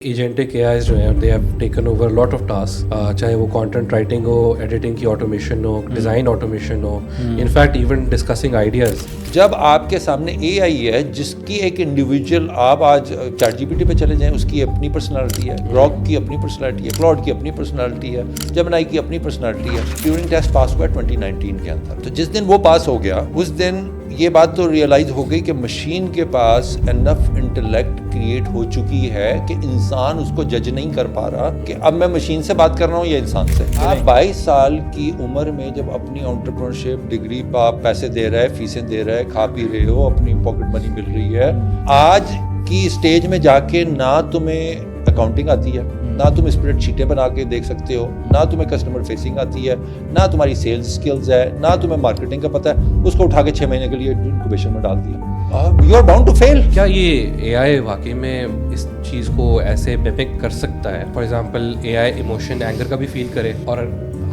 ایجنٹک اے eyes جو ہیں they have taken over lot of task, چاہے وہ کانٹینٹ رائٹنگ ہو، ایڈیٹنگ کی آٹومیشن ہو، ڈیزائن آٹومیشن ہو، انفیکٹ ایون ڈسکسنگ آئیڈیاز. جب آپ کے سامنے اے آئی ہے جس کی ایک انڈیویجول، آپ آج چیٹ جی پی ٹی پہ چلے جائیں، اس کی اپنی پرسنالٹی ہے، گراک کی اپنی پرسنالٹی ہے، کلاؤڈ کی اپنی پرسنالٹی ہے، جیمنائی کی اپنی پرسنالٹی ہے. ٹیورنگ ٹیسٹ پاس ہوا 2019 کے اندر، تو جس دن وہ پاس ہو گیا اس دن یہ بات تو ریئلائز ہو گئی کہ مشین کے پاس انف انٹلیکٹ کریٹ ہو چکی ہے کہ انسان اس کو جج نہیں کر پا رہا کہ اب میں مشین سے بات کر رہا ہوں یا انسان سے. آپ 22 سال کی عمر میں جب اپنی انٹرپرینورشپ ڈگری پہ آپ پیسے دے رہے، فیسیں دے رہے، کھا پی رہے ہو، اپنی پاکٹ منی مل رہی ہے، آج کی اسٹیج میں جا کے نہ تمہیں اکاؤنٹنگ آتی ہے، نہ تم اسپریڈ شیٹیں بنا کے دیکھ سکتے ہو، نہ تمہیں کسٹمر فیسنگ آتی ہے، نہ تمہاری سیلز سکلز ہے، نہ تمہیں مارکیٹنگ کا پتہ ہے، اس کو اٹھا کے 6 مہینے کے لیے انکوبیشن میں ڈال دیا. یو آر باؤنڈ ٹو فیل. کیا یہ اے آئی واقعی میں اس چیز کو ایسے میمک کر سکتا ہے؟ For example a I emotion, anger کا بھی فیل کرے اور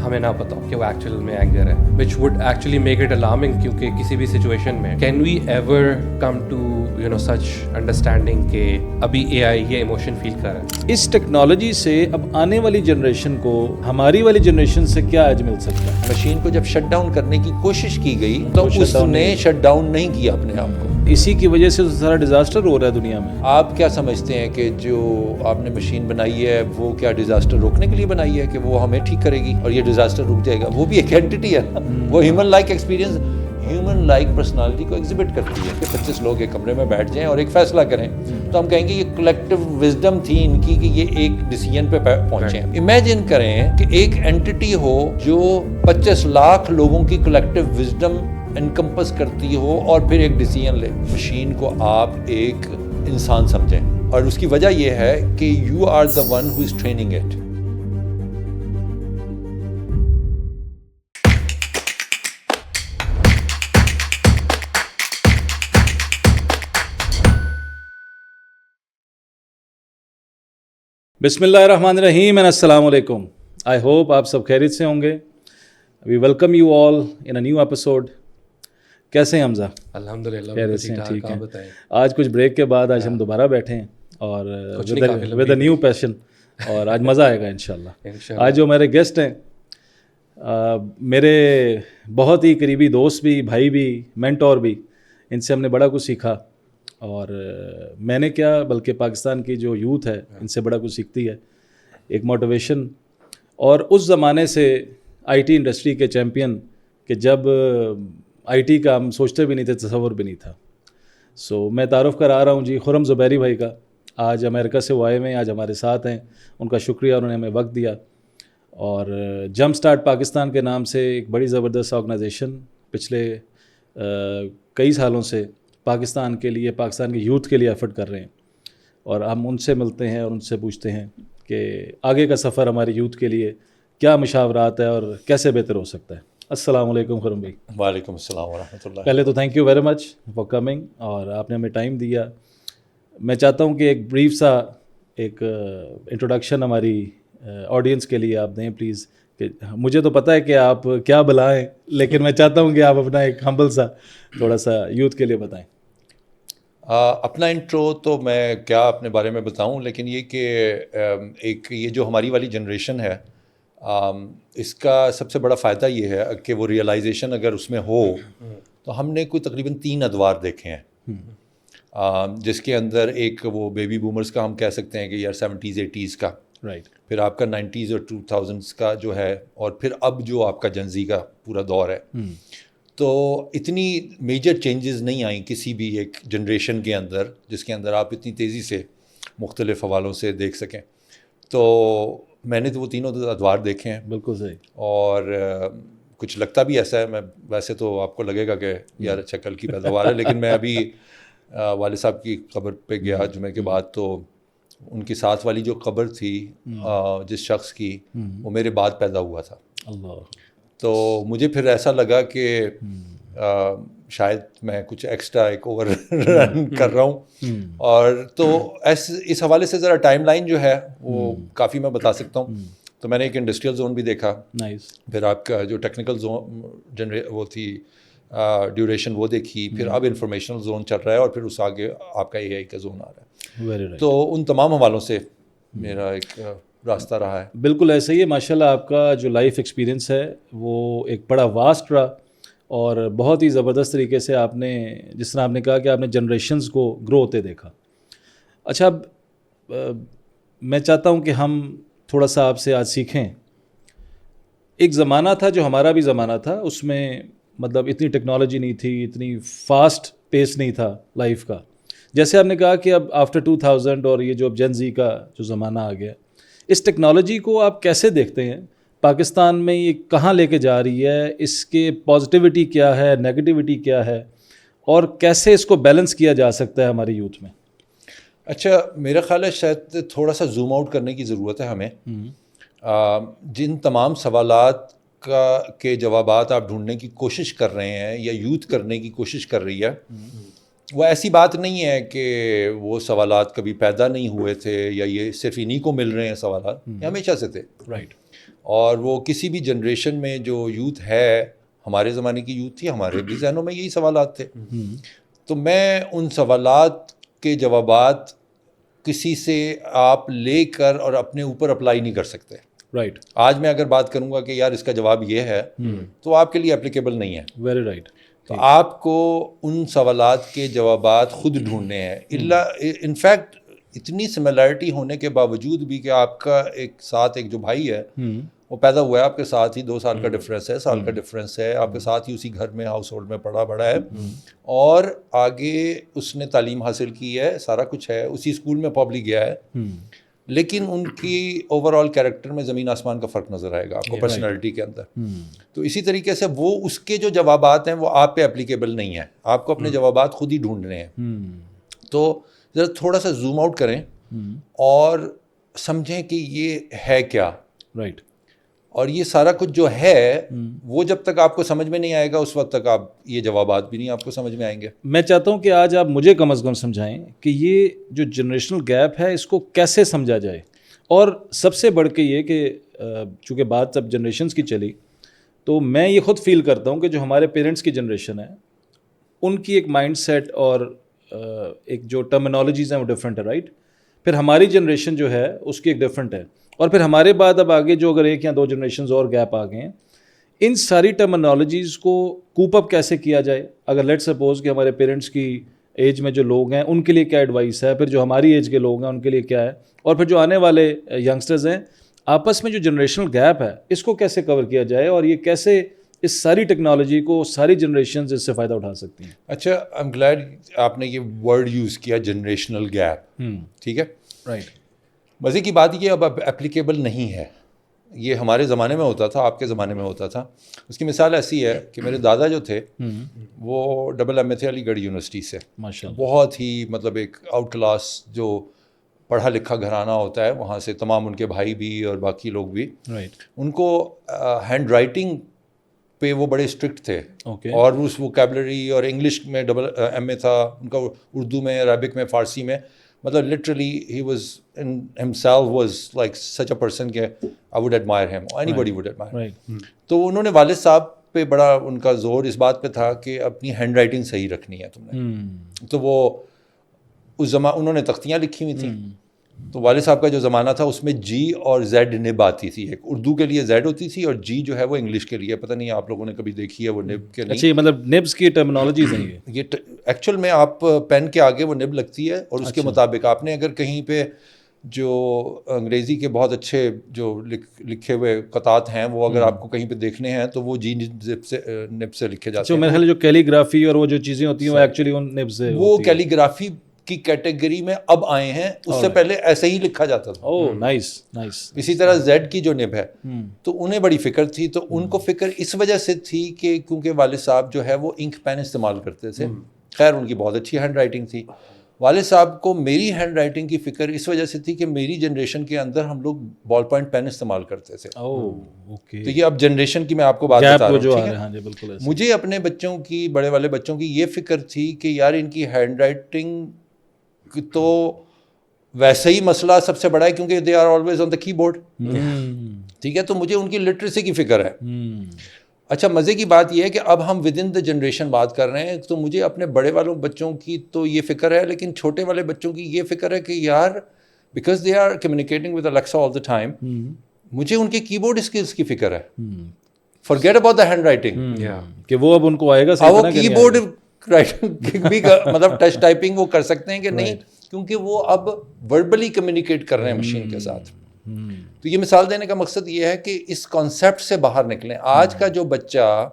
ہمیں نہ پتا ہو کہ وہ ایکچوئل میں اینگر ہے، which would actually make it alarming. کیونکہ کسی بھی سچویشن میں can we ever come to such understanding کہ ابھی اے آئی یہ ایموشن فیل کر رہا ہے؟ اس ٹیکنالوجی سے اب آنے والی جنریشن کو ہماری والی جنریشن سے کیا ایج مل سکتا ہے؟ مشین کو جب شٹ ڈاؤن کرنے کی کوشش کی گئی تو اس نے شٹ ڈاؤن نہیں کیا اپنے آپ کو. اسی کی وجہ سے سارا ڈیزاسٹر ہو رہا ہے دنیا میں. آپ کیا سمجھتے ہیں کہ جو آپ نے مشین بنائی ہے وہ کیا ڈیزاسٹر روکنے کے لیے بنائی ہے کہ وہ ہمیں ٹھیک کرے گی اور یہ ڈیزاسٹر رک جائے گا؟ وہ بھی ایک اینٹی ہے، وہ human like experience, human like personality کو ایگزبٹ کرتی ہے. کہ 25 لوگ ایک کمرے میں بیٹھ جائیں اور ایک فیصلہ کریں تو ہم کہیں گے یہ کلیکٹیو وزڈم تھی ان کی کہ یہ ایک ڈیسیژن پہ پہنچے. امیجن کریں کہ ایک اینٹی ہو جو 25 لاکھ لوگوں کی کلیکٹیو وزڈم انکمپس کرتی ہو اور پھر ایک ڈیسیژن لے. مشین کو آپ ایک انسان سمجھیں اور اس کی وجہ یہ ہے کہ you are the one who is training it. بسم اللہ الرحمن الرحیم اینڈ السلام علیکم. آئی ہوپ آپ سب خیریت سے ہوں گے. We welcome you all in a new episode. کیسے ہیں حمزہ؟ الحمد للہ خیریت سے ٹھیک ہیں. آج کچھ بریک کے بعد آج ہم دوبارہ بیٹھے ہیں اور ود اے نیو پیشن، اور آج مزہ آئے گا انشاءاللہ. آج جو میرے گیسٹ ہیں میرے بہت ہی قریبی دوست بھی، بھائی بھی، مینٹور بھی. ان سے ہم نے بڑا کچھ سیکھا اور میں نے کیا بلکہ پاکستان کی جو یوتھ ہے ان سے بڑا کچھ سیکھتی ہے. ایک موٹیویشن، اور اس زمانے سے آئی ٹی انڈسٹری کے چیمپئن کہ جب آئی ٹی کا ہم سوچتے بھی نہیں تھے، تصور بھی نہیں تھا. سو میں تعارف کرا رہا ہوں جی خرم زبیری بھائی کا. آج امریکہ سے وہ آئے ہوئے ہیں، آج ہمارے ساتھ ہیں. ان کا شکریہ، انہوں نے ہمیں وقت دیا. اور جمپ سٹارٹ پاکستان کے نام سے ایک بڑی زبردست آرگنائزیشن پچھلے کئی سالوں سے پاکستان کے لیے، پاکستان کی یوتھ کے لیے ایفرٹ کر رہے ہیں. اور ہم ان سے ملتے ہیں اور ان سے پوچھتے ہیں کہ آگے کا سفر ہماری یوتھ کے لیے کیا مشاورات ہے اور کیسے بہتر ہو سکتا ہے. السلام علیکم خرم بھائی. وعلیکم السلام ورحمۃ اللہ. پہلے تو thank you very much for coming, اور آپ نے ہمیں ٹائم دیا. میں چاہتا ہوں کہ ایک بریف سا ایک انٹروڈکشن ہماری آڈینس کے لیے آپ دیں پلیز. کہ مجھے تو پتہ ہے کہ آپ کیا بلائیں، لیکن میں چاہتا ہوں کہ آپ اپنا ایک ہمبل سا تھوڑا سا یوتھ کے لیے بتائیں. اپنا انٹرو تو میں کیا اپنے بارے میں بتاؤں، لیکن یہ کہ ایک یہ جو ہماری والی جنریشن ہے اس کا سب سے بڑا فائدہ یہ ہے کہ وہ ریئلائزیشن اگر اس میں ہو تو ہم نے کوئی تقریباً 3 ادوار دیکھے ہیں، جس کے اندر ایک وہ بیبی بومرز کا ہم کہہ سکتے ہیں کہ یار 70s 80s کا، رائٹ، پھر آپ کا 90s اور 2000s کا جو ہے، اور پھر اب جو آپ کا جنزی کا پورا دور ہے. تو اتنی میجر چینجز نہیں آئیں کسی بھی ایک جنریشن کے اندر جس کے اندر آپ اتنی تیزی سے مختلف حوالوں سے دیکھ سکیں. تو میں نے تو وہ تینوں ادوار دیکھے ہیں. بالکل صحیح. اور کچھ لگتا بھی ایسا ہے، میں ویسے تو آپ کو لگے گا کہ یار اچھا کل کی پیداوار ہے، لیکن میں ابھی والد صاحب کی قبر پہ گیا جمعے کے بعد، تو ان کی ساتھ والی جو قبر تھی جس شخص کی، وہ میرے بعد پیدا ہوا تھا. اللہ. تو مجھے پھر ایسا لگا کہ شاید میں کچھ ایکسٹرا ایک اوور رن کر رہا ہوں. اور تو اس حوالے سے ذرا ٹائم لائن جو ہے وہ کافی میں بتا سکتا ہوں. تو میں نے ایک انڈسٹریل زون بھی دیکھا، پھر آپ کا جو ٹیکنیکل زون وہ تھی ڈیوریشن وہ دیکھی، پھر اب انفارمیشنل زون چل رہا ہے، اور پھر اس آگے آپ کا اے آئی کا زون آ رہا ہے. تو ان تمام حوالوں سے میرا ایک راستہ رہا ہے. بالکل ایسا ہی ہے. ماشاءاللہ آپ کا جو لائف ایکسپیرینس ہے وہ ایک بڑا واسٹ رہا اور بہت ہی زبردست طریقے سے آپ نے, جس طرح آپ نے کہا کہ آپ نے جنریشنز کو گرو ہوتے دیکھا. اچھا, اب میں چاہتا ہوں کہ ہم تھوڑا سا آپ سے آج سیکھیں. ایک زمانہ تھا جو ہمارا بھی زمانہ تھا, اس میں مطلب اتنی ٹیکنالوجی نہیں تھی, اتنی فاسٹ پیس نہیں تھا لائف کا. جیسے آپ نے کہا کہ اب آفٹر 2000 اور یہ جو اب جن زی کا جو زمانہ آ گیا, اس ٹیکنالوجی کو آپ کیسے دیکھتے ہیں؟ پاکستان میں یہ کہاں لے کے جا رہی ہے؟ اس کے پازیٹیوٹی کیا ہے, نیگیٹیوٹی کیا ہے, اور کیسے اس کو بیلنس کیا جا سکتا ہے ہمارے یوتھ میں؟ اچھا, میرا خیال ہے شاید تھوڑا سا زوم آؤٹ کرنے کی ضرورت ہے ہمیں. جن تمام سوالات کے جوابات آپ ڈھونڈنے کی کوشش کر رہے ہیں یا یوتھ کرنے کی کوشش کر رہی ہے, وہ ایسی بات نہیں ہے کہ وہ سوالات کبھی پیدا نہیں ہوئے تھے یا یہ صرف انہی کو مل رہے ہیں سوالات, یہ ہمیشہ سے تھے. رائٹ. اور وہ کسی بھی جنریشن میں جو یوتھ ہے, ہمارے زمانے کی یوتھ تھی, ہمارے بھی ذہنوں میں یہی سوالات تھے. تو میں ان سوالات کے جوابات کسی سے آپ لے کر اور اپنے اوپر اپلائی نہیں کر سکتے. رائٹ. آج میں اگر بات کروں گا کہ یار اس کا جواب یہ ہے, تو آپ کے لیے اپلیکیبل نہیں ہے. Very right. تو آپ کو ان سوالات کے جوابات خود ڈھونڈنے ہیں. انفیکٹ اتنی سملیرٹی ہونے کے باوجود بھی کہ آپ کا ایک ساتھ ایک جو بھائی ہے وہ پیدا ہوا ہے آپ کے ساتھ ہی, 2 سال کا ڈفرینس ہے, سال کا ڈفرینس ہے, آپ کے ساتھ ہی اسی گھر میں ہاؤس ہولڈ میں پڑھا بڑا ہے, اور آگے اس نے تعلیم حاصل کی ہے, سارا کچھ ہے, اسی اسکول میں پبلک گیا ہے, لیکن ان کی اوور آل کیریکٹر میں زمین آسمان کا فرق نظر آئے گا آپ کو پرسنالٹی کے اندر. تو اسی طریقے سے وہ اس کے جو جوابات ہیں وہ آپ پہ اپلیکیبل نہیں ہیں, آپ کو اپنے جوابات خود ہی ڈھونڈنے ہیں. تو ذرا تھوڑا سا زوم آؤٹ کریں اور سمجھیں کہ یہ ہے کیا. رائٹ. اور یہ سارا کچھ جو ہے وہ جب تک آپ کو سمجھ میں نہیں آئے گا اس وقت تک آپ یہ جوابات بھی نہیں آپ کو سمجھ میں آئیں گے. میں چاہتا ہوں کہ آج آپ مجھے کم از کم سمجھائیں کہ یہ جو جنریشنل گیپ ہے اس کو کیسے سمجھا جائے, اور سب سے بڑھ کے یہ کہ چونکہ بات اب جنریشنز کی چلی, تو میں یہ خود فیل کرتا ہوں کہ جو ہمارے پیرنٹس کی جنریشن ہے ان کی ایک مائنڈ سیٹ اور ایک جو ٹرمینالوجیز ہیں وہ ڈفرینٹ ہے. رائٹ. پھر ہماری جنریشن جو ہے اس کی ایک ڈفرینٹ ہے, اور پھر ہمارے بعد اب آگے جو اگر 1 یا 2 جنریشنز اور گیپ آ گئے ہیں, ان ساری ٹرمینالوجیز کو کوپ اپ کیسے کیا جائے. اگر لیٹ سپوز کہ ہمارے پیرنٹس کی ایج میں جو لوگ ہیں ان کے لیے کیا ایڈوائس ہے, پھر جو ہماری ایج کے لوگ ہیں ان کے لیے کیا ہے, اور پھر جو آنے والے ینگسٹرز ہیں, آپس میں جو جنریشنل گیپ ہے اس کو کیسے کور کیا جائے, اور یہ کیسے اس ساری ٹیکنالوجی کو ساری جنریشنز اس سے فائدہ اٹھا سکتی ہیں. اچھا, آئی ایم گلیڈ آپ نے یہ ورڈ یوز کیا, جنریشنل گیپ. ٹھیک ہے. رائٹ. مزے کی بات یہ اب اپلیکیبل نہیں ہے. یہ ہمارے زمانے میں ہوتا تھا, آپ کے زمانے میں ہوتا تھا. اس کی مثال ایسی ہے کہ میرے دادا جو تھے وہ ڈبل ایم اے تھے علی گڑھ یونیورسٹی سے. بہت ہی مطلب ایک آؤٹ کلاس جو پڑھا لکھا گھرانہ ہوتا ہے وہاں سے, تمام ان کے بھائی بھی اور باقی لوگ بھی. ان کو ہینڈ رائٹنگ پہ وہ بڑے اسٹرکٹ تھے, اور اس ووکیبلری اور انگلش میں ڈبل ایم اے تھا ان کا, اردو میں, عربک میں, فارسی میں, مطلب literally he was in himself was like such a person کہ I would admire him, anybody would admire. تو انہوں نے والد صاحب پہ بڑا ان کا زور اس بات پہ تھا کہ اپنی ہینڈ رائٹنگ صحیح رکھنی ہے تم نے. تو وہ اس انہوں نے تختیاں لکھی ہوئی تھیں, تو والد صاحب کا جو زمانہ تھا اس میں جی اور زیڈ نب آتی تھی. ایک اردو کے لیے زیڈ ہوتی تھی اور جی جو ہے وہ انگلش کے لیے, پتہ نہیں آپ لوگوں نے کبھی دیکھی ہے وہ نب کے لیے. اچھا, مطلب نبس کی ٹرمینالوجیز ہیں یہ ایکچوئل میں آپ پین کے آگے وہ نب لگتی ہے, اور اس کے مطابق آپ نے اگر کہیں پہ جو انگریزی کے بہت اچھے جو لکھے ہوئے قطعات ہیں وہ اگر آپ کو کہیں پہ دیکھنے ہیں تو وہ جی نب سے لکھے جاتے ہیں. میرے خیال جو کیلی گرافی اور وہ جو چیزیں ہوتی ہیں وہ ایکچولی ان نب سے, وہ کیلی گرافی کی کیٹیگری میں اب آئے ہیں, اس سے پہلے ایسے ہی لکھا جاتا تھا. نائس. اسی طرح زیڈ کی جو نب ہے تو انہیں بڑی فکر تھی, تو ان کو فکر اس وجہ سے تھی کہ کیونکہ والد صاحب جو ہے وہ انک پین استعمال کرتے تھے. خیر ان کی بہت اچھی ہینڈ رائٹنگ تھی. والد صاحب کو میری ہینڈ رائٹنگ کی فکر اس وجہ سے تھی کہ میری جنریشن کے اندر ہم لوگ بال پوائنٹ پین استعمال کرتے تھے. تو یہ اب جنریشن کی میں آپ کو بات بتا رہا ہوں. مجھے اپنے بچوں کی, بڑے والے بچوں کی یہ فکر تھی کہ یار ان کی ہینڈ رائٹنگ تو ویسے ہی مسئلہ سب سے بڑا ہے کیونکہ دے آر آلویز آن دا کی بورڈ. ٹھیک ہے, تو مجھے ان کی لٹریسی کی فکر ہے. اچھا, مزے کی بات یہ ہے کہ اب ہم ود ان دا جنریشن بات کر رہے ہیں, تو مجھے اپنے بڑے والوں بچوں کی تو یہ فکر ہے, لیکن چھوٹے والے بچوں کی یہ فکر ہے کہ یار because they are communicating with Alexa all the time. مجھے ان کے کی بورڈ اسکلس کی فکر ہے. forget about the handwriting. کہ وہ اب ان کو آئے گا وہ کی بورڈ رائٹنگ بھی مطلب ٹچ ٹائپنگ وہ کر سکتے ہیں کہ نہیں, کیونکہ وہ اب وربلی کمیونیکیٹ کر رہے ہیں مشین کے ساتھ. تو یہ مثال دینے کا مقصد یہ ہے کہ اس کانسیپٹ سے باہر نکلیں. آج کا جو بچہ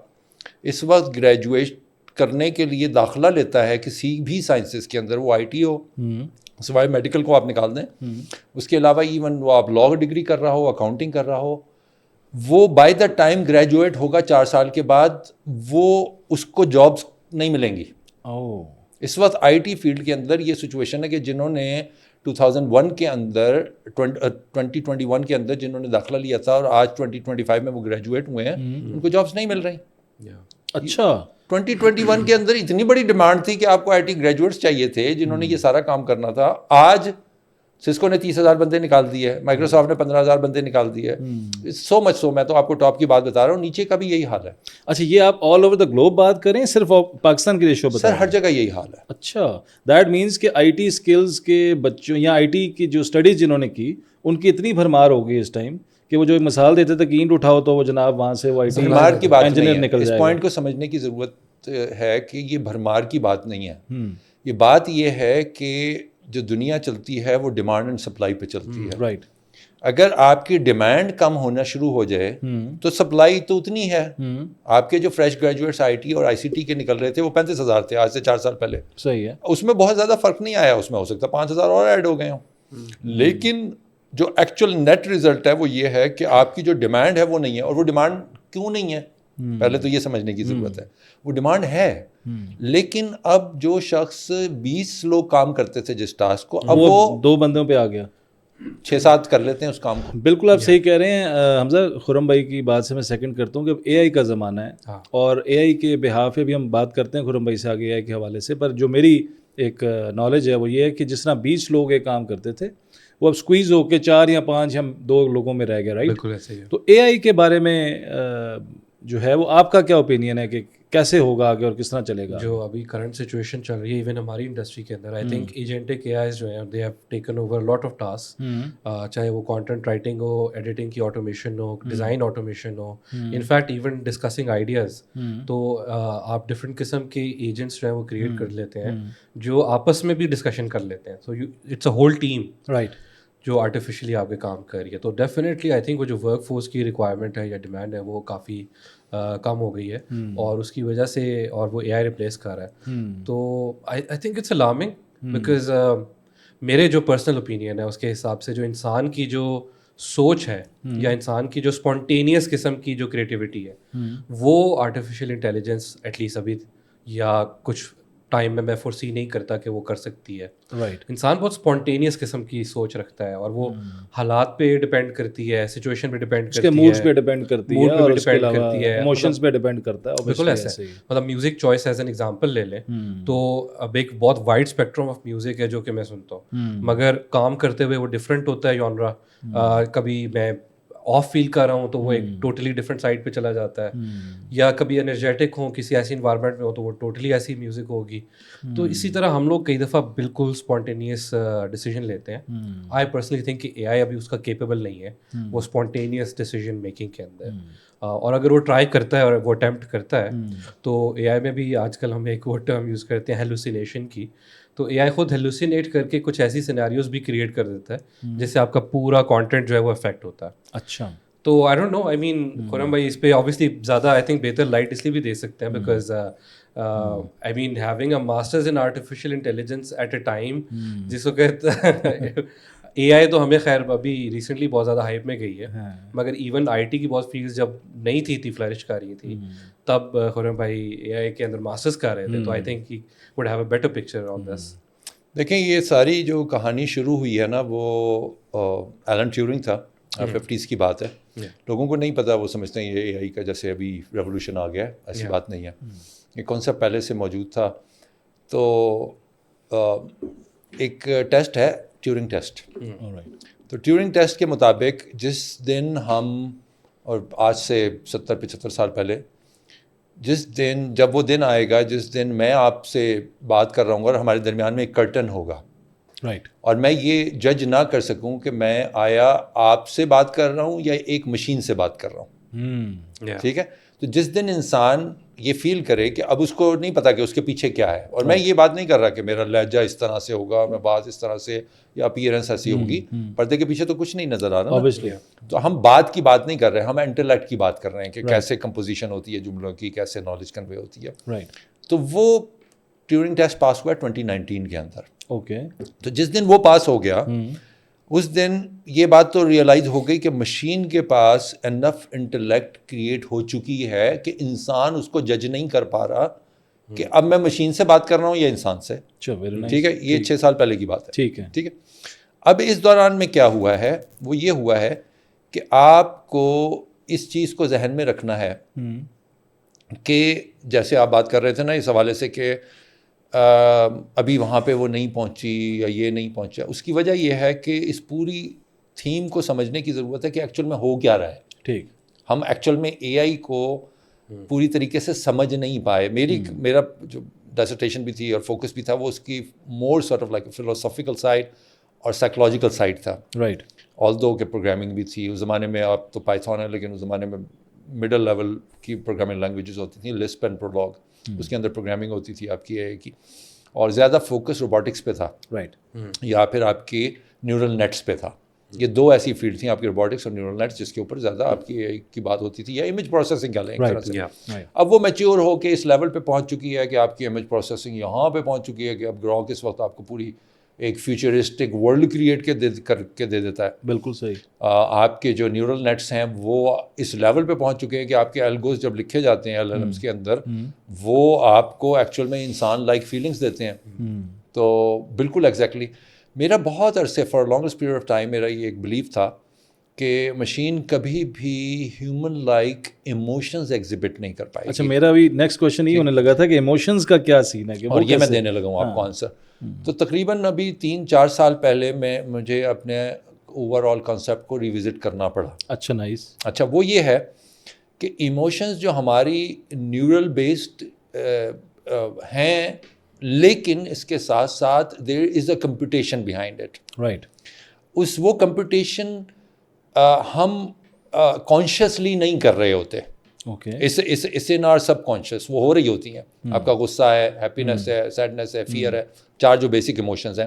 اس وقت گریجویٹ کرنے کے لیے داخلہ لیتا ہے کسی بھی سائنسز کے اندر, وہ آئی ٹی ہو, سوائے میڈیکل کو آپ نکال دیں, اس کے علاوہ ایون وہ آپ لاء ڈگری کر رہا ہو, اکاؤنٹنگ کر رہا ہو, وہ بائی دا ٹائم گریجویٹ ہوگا 4 سال کے بعد, وہ اس کو جابس نہیں ملیں گی. اس وقت آئی ٹی فیلڈ کے اندر یہ سچویشن ہے کہ جنہوں نے 2001 کے اندر 2021 کے اندر جنہوں نے داخلہ لیا تھا اور آج 2025 میں وہ گریجویٹ ہوئے ہیں, ان کو جابس نہیں مل رہی. اچھا 2021 کے اندر اتنی بڑی ڈیمانڈ تھی کہ آپ کو آئی ٹی گریجویٹس چاہیے تھے جنہوں نے یہ سارا کام کرنا تھا. آج سسکو نے 30,000 بندے نکال دیے ہے, مائکروسافٹ نے 15,000 بندے نکال دیے ہے. سو مچ سو, میں تو آپ کو ٹاپ کی بات بتا رہا ہوں, نیچے کا بھی یہی حال ہے. اچھا یہ آپ آل اوور دا گلوب بات کریں, صرف پاکستان کے ریشو بتا سر ہر جگہ یہی حال ہے. اچھا دیٹ مینس کہ آئی ٹی اسکلز کے بچوں یا آئی ٹی کی جو اسٹڈیز جنہوں نے کی ان کی اتنی بھرمار ہو گئی اس ٹائم کہ وہ جو مثال دیتے تھے کہ اینٹ اٹھاؤ تو وہ جناب وہاں سے وہ آئی ٹی بھرمار کی بات انجینئر نہیں نکل ہے. جائے اس گا. پوائنٹ کو سمجھنے کی ضرورت ہے کہ یہ بھرمار کی بات نہیں ہے. یہ بات یہ ہے کہ جو دنیا چلتی ہے وہ ڈیمانڈ اینڈ سپلائی پہ چلتی ہے. رائٹ. اگر آپ کی ڈیمانڈ کم ہونا شروع ہو جائے تو سپلائی تو اتنی ہے. آپ کے جو فریش گریجویٹس آئی ٹی اور آئی سی ٹی کے نکل رہے تھے وہ 35,000 تھے آج سے 4 سال پہلے. صحیح ہے. اس میں بہت زیادہ فرق نہیں آیا, اس میں ہو سکتا 5,000 اور ایڈ ہو گئے ہوں. لیکن جو ایکچوئل نیٹ ریزلٹ ہے وہ یہ ہے کہ آپ کی جو ڈیمانڈ ہے وہ نہیں ہے. اور وہ ڈیمانڈ کیوں نہیں ہے پہلے تو یہ سمجھنے کی ضرورت ہے. وہ ڈیمانڈ ہے لیکن اب جو شخص 20 لوگ کام کرتے تھے جس ٹاسک کو, اب وہ 2 بندوں پہ آ گیا, 6-7 کر لیتے ہیں اس کام کو. بالکل آپ صحیح کہہ رہے ہیں حمزہ. خرم بھائی کی بات سے میں سیکنڈ کرتا ہوں کہ اب اے آئی کا زمانہ ہے اور اے آئی کے بہاف پہ بھی ہم بات کرتے ہیں خرم بھائی سے آگے اے آئی کے حوالے سے. پر جو میری ایک نالج ہے وہ یہ ہے کہ جس طرح 20 لوگ یہ کام کرتے تھے وہ اب سکویز ہو کے 4 یا 5 یا 2 لوگوں میں رہ گیا. رائٹ. بالکل ایسے ہی ہے. تو اے آئی کے بارے میں جو ہے وہ آپ کا کیا اوپینین ہے کہ کیسے ہوگا آگے اور کس طرح چلے گا؟ جو ابھی کرنٹ سچویشن چل رہی ہے ایون ہماری انڈسٹری کے اندر, آئی تھنک ایجنٹک اے آئیز جو ہیں they have taken over lot of task, چاہے وہ کانٹینٹ رائٹنگ ہو, ایڈیٹنگ کی آٹومیشن ہو, ڈیزائن آٹومیشن ہو, انفیکٹ ایون ڈسکسنگ آئیڈیاز. تو آپ ڈفرینٹ قسم کے ایجنٹس جو ہیں وہ کریٹ کر لیتے ہیں جو آپس میں بھی ڈسکشن کر لیتے ہیں. So it's a whole team right جو آرٹیفیشلی آپ کے کام کر رہی ہے. تو ڈیفینیٹلی آئی تھنک وہ جو ورک فورس کی ریکوائرمنٹ ہے یا ڈیمانڈ ہے وہ کافی کم ہو گئی ہے اور اس کی وجہ سے اور وہ اے آئی ریپلیس کر رہا ہے. تو I think it's alarming because میرے جو پرسنل اوپینین ہے اس کے حساب سے جو انسان کی جو سوچ ہے یا انسان کی جو اسپونٹینیس قسم کی جو کریٹیوٹی ہے وہ آرٹیفیشیل انٹیلیجنس ایٹ لیسٹ ابھی یا کچھ ٹائم میں میں فورسی نہیں کرتا کہ وہ کر سکتی ہے. رائٹ. انسان بہت اسپونٹینیس قسم کی سوچ رکھتا ہے اور وہ حالات پہ ڈپینڈ کرتی ہے, سچویشن پہ ڈپینڈ کرتی ہے, موڈز پہ ڈپینڈ کرتی ہے اور اس کے علاوہ کرتی ہے, ایموشنز پہ ڈپینڈ کرتا ہے. بالکل ایسا ہے. مطلب music choice as an example لے لیں تو اب ایک بہت وائڈ اسپیکٹرم آف میوزک ہے جو کہ میں سنتا ہوں, مگر کام کرتے ہوئے وہ ڈفرینٹ ہوتا ہے جانرا. کبھی میں آف فیل کر رہا ہوں تو وہ ایک ٹوٹلی ڈفرینٹ سائڈ پہ چلا جاتا ہے, یا کبھی انرجیٹک ہوں کسی ایسی انوائرمنٹ میں ہو تو وہ ٹوٹلی ایسی میوزک ہوگی. تو اسی طرح ہم لوگ کئی دفعہ بالکل اسپونٹینیس ڈیسیجن لیتے ہیں. آئی پرسنلی تھنک کہ اے آئی ابھی اس کا کیپیبل نہیں ہے وہ اسپونٹینیس ڈیسیجن میکنگ کے اندر, اور اگر وہ ٹرائی کرتا ہے اور وہ اٹیمپٹ کرتا ہے تو اے آئی میں بھی آج کل ہم ایک وہ ٹرم یوز کرتے ہیں ہیلوسینیشن کی. تو اے آئی خود ہیلوسینیٹ کر کے کچھ ایسی سینیریوز بھی کریٹ کر دیتا ہے جس سے آپ کا پورا کانٹینٹ جو ہے وہ افیکٹ ہوتا ہے. اچھا. تو آئی ڈونٹ نو, آئی مین خرم بھائی اس پہ آبویسلی زیادہ آئی تھنک بہتر لائٹ اس لیے بھی دے سکتے ہیں because I mean having a master's in artificial intelligence at a time جس وقت اے آئی تو ہمیں خیر ابھی ریسنٹلی بہت زیادہ ہائپ میں گئی ہے, مگر ایون آئی ٹی کی بہت فیلڈز جب نہیں تھی فلرش کر رہی تھی تب خرم بھائی اے آئی کے اندر ماسٹرز کر رہے تھے. تو I think he would have a better picture on this. دیکھیں یہ ساری جو کہانی شروع ہوئی ہے نا وہ ایلن ٹیورنگ تھا, 50s کی بات ہے. لوگوں کو نہیں پتا, وہ سمجھتے ہیں یہ اے آئی کا جیسے ابھی ریولیوشن آ گیا ہے, ایسی بات نہیں ہے. یہ کانسیپٹ پہلے سے موجود تھا. تو ایک ٹیسٹ ہے ٹیورنگ ٹیسٹ. تو ٹیورنگ ٹیسٹ کے مطابق جس دن ہم, اور آج سے 70-75 سال پہلے, جس دن جب وہ دن آئے گا جس دن میں آپ سے بات کر رہا ہوں گا اور ہمارے درمیان میں ایک کرٹن ہوگا, رائٹ. اور میں یہ جج نہ کر سکوں کہ میں آیا آپ سے بات کر رہا ہوں یا ایک مشین سے بات کر رہا ہوں. ٹھیک ہے. تو جس دن انسان یہ فیل کرے کہ اب اس کو نہیں پتا کہ اس کے پیچھے کیا ہے, اور میں یہ بات نہیں کر رہا کہ میرا لہجہ اس طرح سے ہوگا, میں بات اس طرح سے, یا اپیئرنس ایسی ہوگی, پردے کے پیچھے تو کچھ نہیں نظر آ رہا. تو ہم بات کی بات نہیں کر رہے, ہم انٹلیکٹ کی بات کر رہے ہیں کہ کیسے کمپوزیشن ہوتی ہے جملوں کی, کیسے نالج کنوے ہوتی ہے. تو وہ ٹیورنگ ٹیسٹ پاس ہوا 2019 کے اندر. اوکے. تو جس دن وہ پاس ہو گیا اس دن یہ بات تو ریئلائز ہو گئی کہ مشین کے پاس انف انٹلیکٹ کریٹ ہو چکی ہے کہ انسان اس کو جج نہیں کر پا رہا کہ اب میں مشین سے بات کر رہا ہوں یا انسان سے. ٹھیک ہے, یہ 6 سال پہلے کی بات ہے. ٹھیک ہے. اب اس دوران میں کیا ہوا ہے, وہ یہ ہوا ہے کہ آپ کو اس چیز کو ذہن میں رکھنا ہے کہ جیسے آپ بات کر رہے تھے نا اس حوالے سے کہ ابھی وہاں پہ وہ نہیں پہنچی یا یہ نہیں پہنچا, اس کی وجہ یہ ہے کہ اس پوری تھیم کو سمجھنے کی ضرورت ہے کہ ایکچوئل میں ہو کیا رہا ہے. ٹھیک. ہم ایکچوئل میں اے آئی کو پوری طریقے سے سمجھ نہیں پائے. میرا جو ڈیسرٹیشن بھی تھی اور فوکس بھی تھا وہ اس کی more sort of like philosophical side اور سائیکولوجیکل سائڈ تھا. رائٹ. آلدو کہ پروگرامنگ بھی تھی اس زمانے میں, اب تو پائتھون ہے, لیکن اس زمانے میں مڈل لیول کی پروگرامنگ لینگویجز ہوتی تھیں, لسپ اینڈ پرولوگ, اس کے اندر پروگرامنگ ہوتی تھی آپ کی اے آئی کی, اور زیادہ فوکس روبوٹکس پہ تھا. رائٹ. یا پھر آپ کی نیورل نیٹس پہ تھا. یہ 2 ایسی فیلڈ تھیں آپ کی, روبوٹکس اور نیورل نیٹس, جس کے اوپر زیادہ آپ کی اے آئی کی بات ہوتی تھی, یا امیج پروسیسنگ کہہ لیں ایک طرح سے. اب وہ میچیور ہو کے اس لیول پہ پہنچ چکی ہے کہ آپ کی امیج پروسیسنگ یہاں پہ پہنچ چکی ہے کہ اب گراک اس وقت آپ کو پوری ایک فیوچرسٹک ورلڈ کریٹ کر کے دے دیتا ہے. بالکل صحیح. آپ کے جو نیورل نیٹس ہیں وہ اس لیول پہ پہنچ چکے ہیں کہ آپ کے الگوز جب لکھے جاتے ہیں LLMs کے اندر, وہ آپ کو ایکچوئل میں انسان لائک فیلنگس دیتے ہیں. تو بالکل ایگزیکٹلی میرا بہت عرصے for longest period of time میرا یہ ایک بلیف تھا کہ مشین کبھی بھی ہیومن لائک ایموشنز ایگزبٹ نہیں کر پائے. اچھا, میرا بھی نیکسٹ کوشچن یہ ہونے لگا تھا کہ ایموشنز کا کیا سین ہے, اور یہ میں دینے لگا ہوں آپ کو آنسر. تو تقریباً ابھی 3-4 سال پہلے مجھے اپنے اوور آل کانسیپٹ کو ریوزٹ کرنا پڑا. اچھا, نائس. اچھا, وہ یہ ہے کہ ایموشنز جو ہماری نیورل بیسڈ ہیں, لیکن اس کے ساتھ ساتھ دیر is a computation behind it. Right. وہ کمپیوٹیشن ہم کانشیسلی نہیں کر رہے ہوتے. اس ان آر سب کانشیس وہ ہو رہی ہوتی ہیں. آپ کا غصہ ہے, ہیپینس ہے, سیڈنس ہے, فیئر ہے, 4 جو بیسک ایموشنز ہیں.